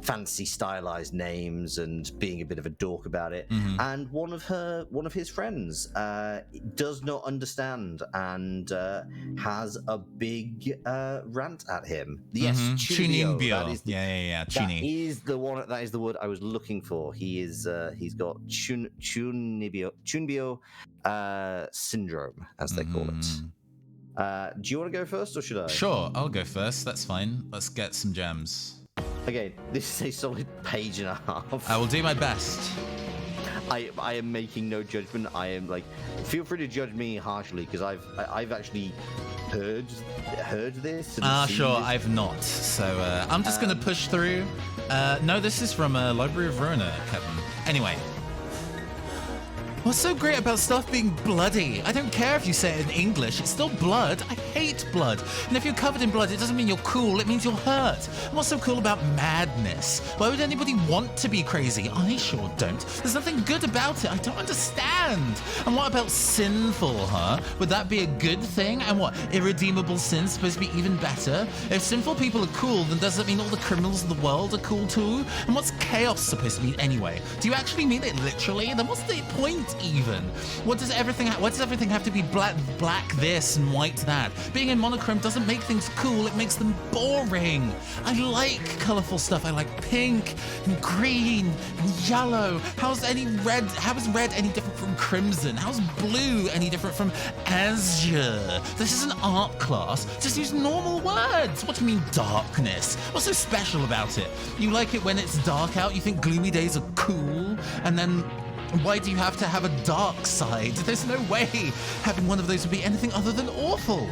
fancy stylized names and being a bit of a dork about it. And one of his friends does not understand and has a big rant at him. Yes, Chunibyo. Yeah. That is the one. That is the word I was looking for. He's got Chunibyo syndrome, as they call it. Do you want to go first or should I? Sure, I'll go first. That's fine. Let's get some gems. Again, this is a solid page and a half. I will do my best. I am making no judgment. I am like, feel free to judge me harshly because I've actually heard this. Sure, I've not. So I'm just gonna push through. No, this is from Library of Ruiner, Kevin. Anyway. What's so great about stuff being bloody? I don't care if you say it in English, it's still blood. I hate blood. And if you're covered in blood, it doesn't mean you're cool, it means you're hurt. And what's so cool about madness? Why would anybody want to be crazy? I sure don't. There's nothing good about it, I don't understand. And what about sinful, huh? Would that be a good thing? And what, irredeemable sin's supposed to be even better? If sinful people are cool, then does that mean all the criminals in the world are cool too? And what's chaos supposed to mean anyway? Do you actually mean it literally? Then what's the point? Even what does everything have to be black this and white that? Being in monochrome doesn't make things cool, it makes them boring. I like colorful stuff. I like pink and green and yellow. How is red any different from crimson? How's blue any different from azure? This is an art class, just use normal words. What do you mean darkness? What's so special about it? You like it when it's dark out? You think gloomy days are cool? And then why do you have to have a dark side? There's no way having one of those would be anything other than awful.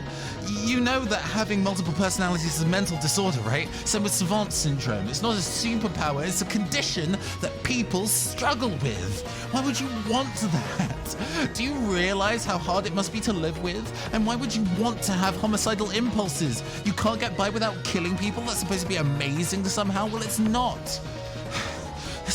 You know that having multiple personalities is a mental disorder, right? Same with savant syndrome. It's not a superpower, it's a condition that people struggle with. Why would you want that? Do you realize how hard it must be to live with? And why would you want to have homicidal impulses? You can't get by without killing people? That's supposed to be amazing somehow? Well, it's not. There's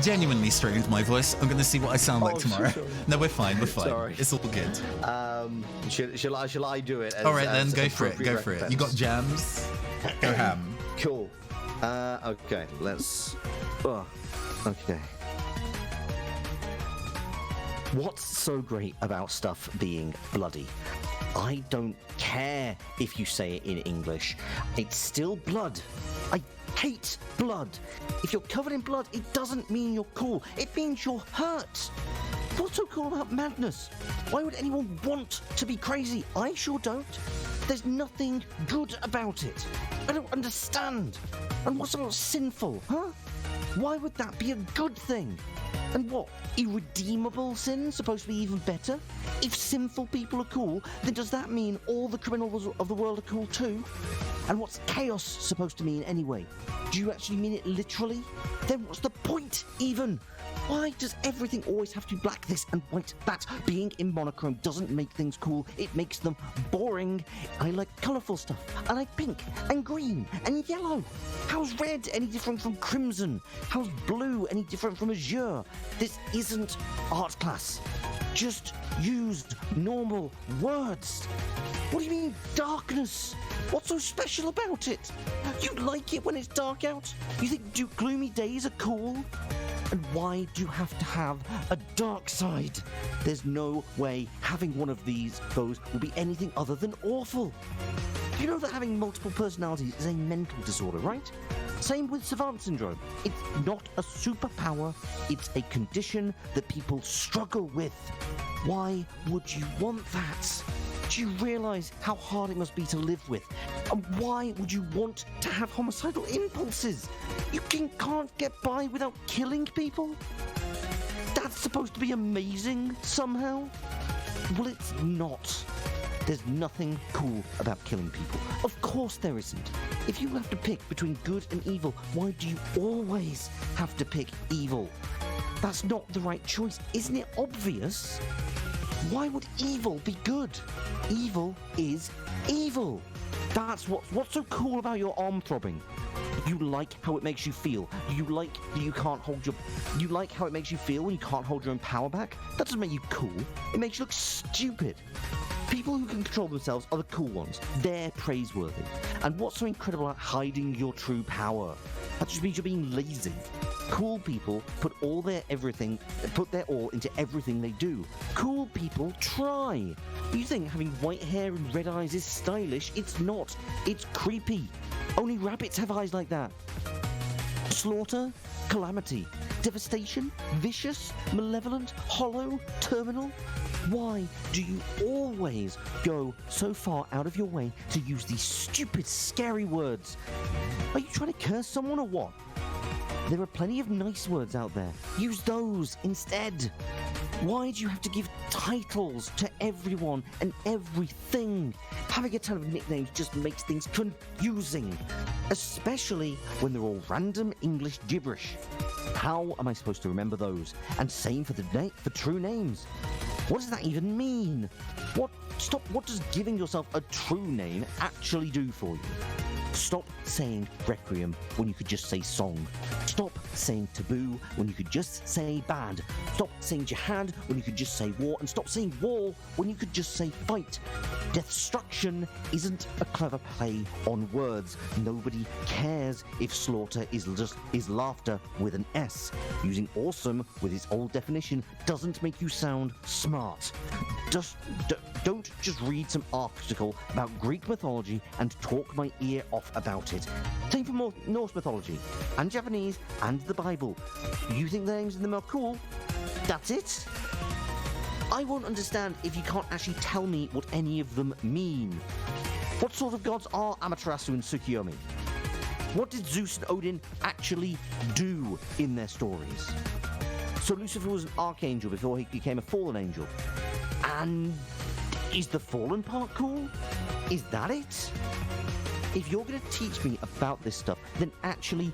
genuinely strained my voice. I'm going to see what I sound like tomorrow. Sorry. No, we're fine. We're fine. Sorry. It's all good. Shall I do it? All right, then go for it. Go for it. You got jams. Go ham. Cool. Okay, let's. Okay. What's so great about stuff being bloody? I don't care if you say it in English. It's still blood. I hate blood. If you're covered in blood, it doesn't mean you're cool. It means you're hurt. What's so cool about madness? Why would anyone want to be crazy? I sure don't. There's nothing good about it. I don't understand. And what's about sinful, huh? Why would that be a good thing? And what, irredeemable sin supposed to be even better? If sinful people are cool, then does that mean all the criminals of the world are cool too? And what's chaos supposed to mean anyway? Do you actually mean it literally? Then what's the point even? Why does everything always have to be black, this and white, that? Being in monochrome doesn't make things cool, it makes them boring. I like colourful stuff. I like pink and green and yellow. How's red any different from crimson? How's blue any different from azure? This isn't art class. Just use normal words. What do you mean, darkness? What's so special about it? You like it when it's dark out? You think gloomy days are cool? And why do you have to have a dark side? There's no way having one of those will be anything other than awful. You know that having multiple personalities is a mental disorder, right? Same with Savant Syndrome. It's not a superpower, it's a condition that people struggle with. Why would you want that? Do you realise how hard it must be to live with? And why would you want to have homicidal impulses? You can't get by without killing people? That's supposed to be amazing somehow? Well, it's not. There's nothing cool about killing people. Of course there isn't. If you have to pick between good and evil, why do you always have to pick evil? That's not the right choice. Isn't it obvious? Why would evil be good? Evil is evil. That's what's so cool about your arm throbbing. You like how it makes you feel. You like how it makes you feel when you can't hold your own power back? That doesn't make you cool. It makes you look stupid. People who can control themselves are the cool ones. They're praiseworthy. And what's so incredible about hiding your true power? That just means you're being lazy. Cool people put their all into everything they do. Cool people try. You think having white hair and red eyes is stylish? It's not. It's creepy. Only rabbits have eyes like that. Slaughter, calamity, devastation, vicious, malevolent, hollow, terminal. Why do you always go so far out of your way to use these stupid, scary words? Are you trying to curse someone or what? There are plenty of nice words out there. Use those instead. Why do you have to give titles to everyone and everything? Having a ton of nicknames just makes things confusing, especially when they're all random English gibberish. How am I supposed to remember those? And same for for true names. What does that even mean? What does giving yourself a true name actually do for you? Stop saying requiem when you could just say song. Stop saying taboo when you could just say bad. Stop saying jihad when you could just say war. And stop saying war when you could just say fight. Destruction isn't a clever play on words. Nobody cares if slaughter is laughter with an S. Using awesome with its old definition doesn't make you sound smart. Don't just read some article about Greek mythology and talk my ear off about it. Same for Norse mythology, and Japanese, and the Bible. You think the names in them are cool? That's it? I won't understand if you can't actually tell me what any of them mean. What sort of gods are Amaterasu and Tsukuyomi? What did Zeus and Odin actually do in their stories? So Lucifer was an archangel before he became a fallen angel. And is the fallen part cool? Is that it? If you're going to teach me about this stuff, then actually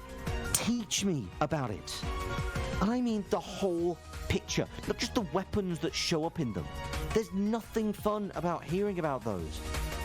teach me about it. And I mean the whole picture, not just the weapons that show up in them. There's nothing fun about hearing about those.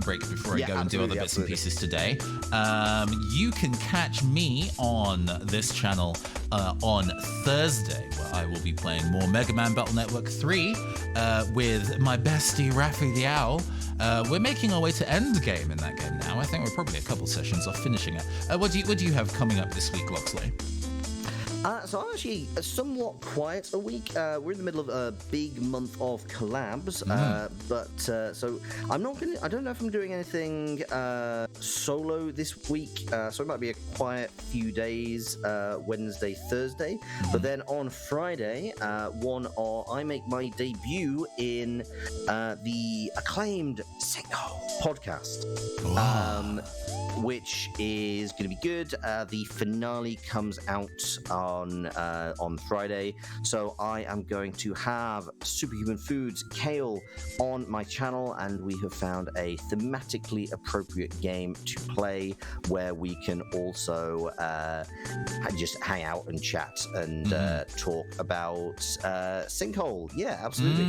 a break before I Yeah, go and do other bits and pieces today. You can catch me on this channel on Thursday, where I will be playing more Mega Man Battle Network 3 with my bestie Rafi the Owl. We're making our way to endgame in that game now. I think we're probably a couple sessions off finishing it. What do you have coming up this week, Loxley? So I'm actually somewhat quiet a week. We're in the middle of a big month of collabs, so I'm not gonna. I don't know if I'm doing anything solo this week. So it might be a quiet few days, Wednesday, Thursday. But then on Friday, I make my debut in the acclaimed Single podcast. Which is going to be good. The finale comes out on Friday, so I am going to have Superhuman Foods Kale on my channel, and we have found a thematically appropriate game to play where we can also just hang out and chat and talk about Sinkhole. Yeah, absolutely.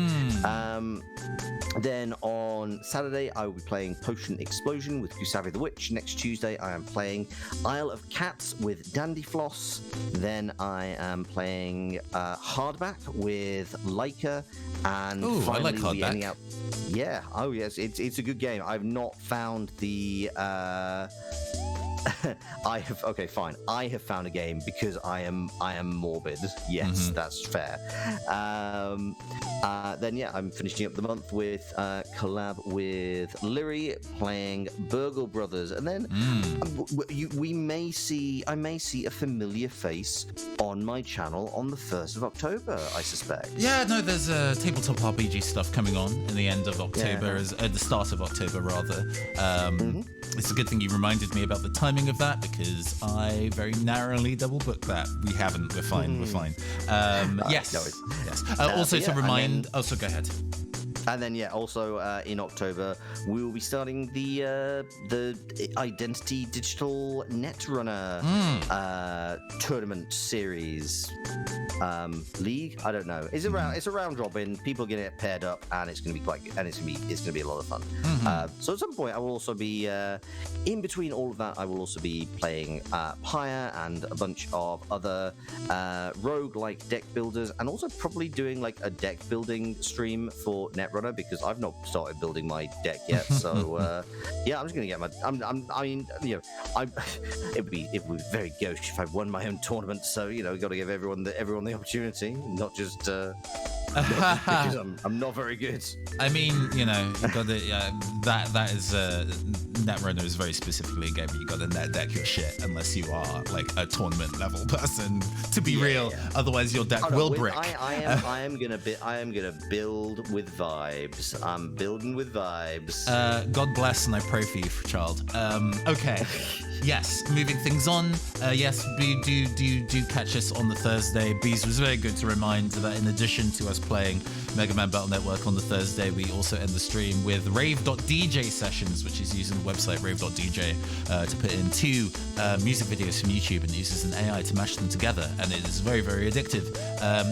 Then on Saturday, I will be playing Potion Explosion with Gusavi the Witch. Next Tuesday, I am playing Isle of Cats with Dandy Floss. Then I am playing Hardback with Leica. And finally, I like Hardback. Out. Yeah. Oh, yes. It's a good game. I've not found the. I have found a game because I am morbid. Yes, that's fair. Then I'm finishing up the month with collab with Lyri playing Burgle Brothers, and then I may see a familiar face on my channel on the 1st of October, I suspect. Yeah, no, there's tabletop RPG stuff coming on in the end of October, at the start of October rather. It's a good thing you reminded me about the timing of that, because I very narrowly double booked that. We haven't. We're fine. We're fine. Yes. Yes. Also to remind. So go ahead. And then also in October we will be starting the Identity Digital Netrunner tournament series. League, I don't know. It's a round robin. People get paired up, and it's going to be it's going to be a lot of fun. So at some point, I will also be in between all of that. I will also be playing Pyre and a bunch of other rogue-like deck builders, and also probably doing like a deck building stream for Netrunner, because I've not started building my deck yet. So I'm just going to get my. It would be very gauche if I won my own tournament. So got to give everyone the opportunity, not just because I'm not very good. I mean, you got to, that is Netrunner is very specifically a game where you got to net deck your shit unless you are like a tournament level person. To be real, otherwise your deck will brick. I am gonna build with vibes. I'm building with vibes. God bless and I pray for you, child. Okay. Yes, moving things on. Yes, do catch us on the Thursday. Bees was very good to remind that in addition to us playing Mega Man Battle Network on the Thursday, we also end the stream with rave.dj sessions, which is using the website rave.dj to put in 2 music videos from YouTube, and uses an AI to mash them together, and it is very, very addictive.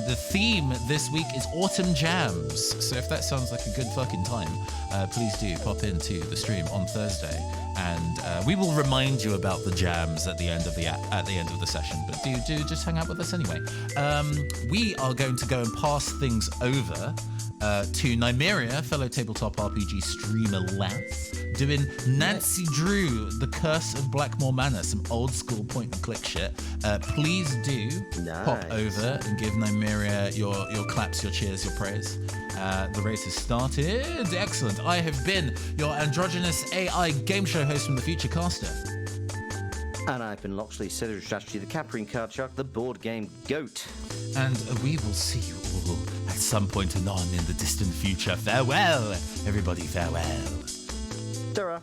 The theme this week is Autumn Jams, so if that sounds like a good fucking time, please do pop into the stream on Thursday, and we will remind you about the jams at the end of the session. But do just hang out with us anyway. We are going to go and pass things over to Nymeria, fellow tabletop RPG streamer Lance, doing Nancy Drew, The Curse of Blackmore Manor, some old school point and click shit. Please do pop over and give Nymeria your claps, your cheers, your praise. The race has started. Excellent. I have been your androgynous AI game show host from the Future Caster. And I've been Loxley, Setter of Strategy, the Capering Card Shark, the board game goat. And we will see you all at some point anon in the distant future. Farewell, everybody, farewell. Dara.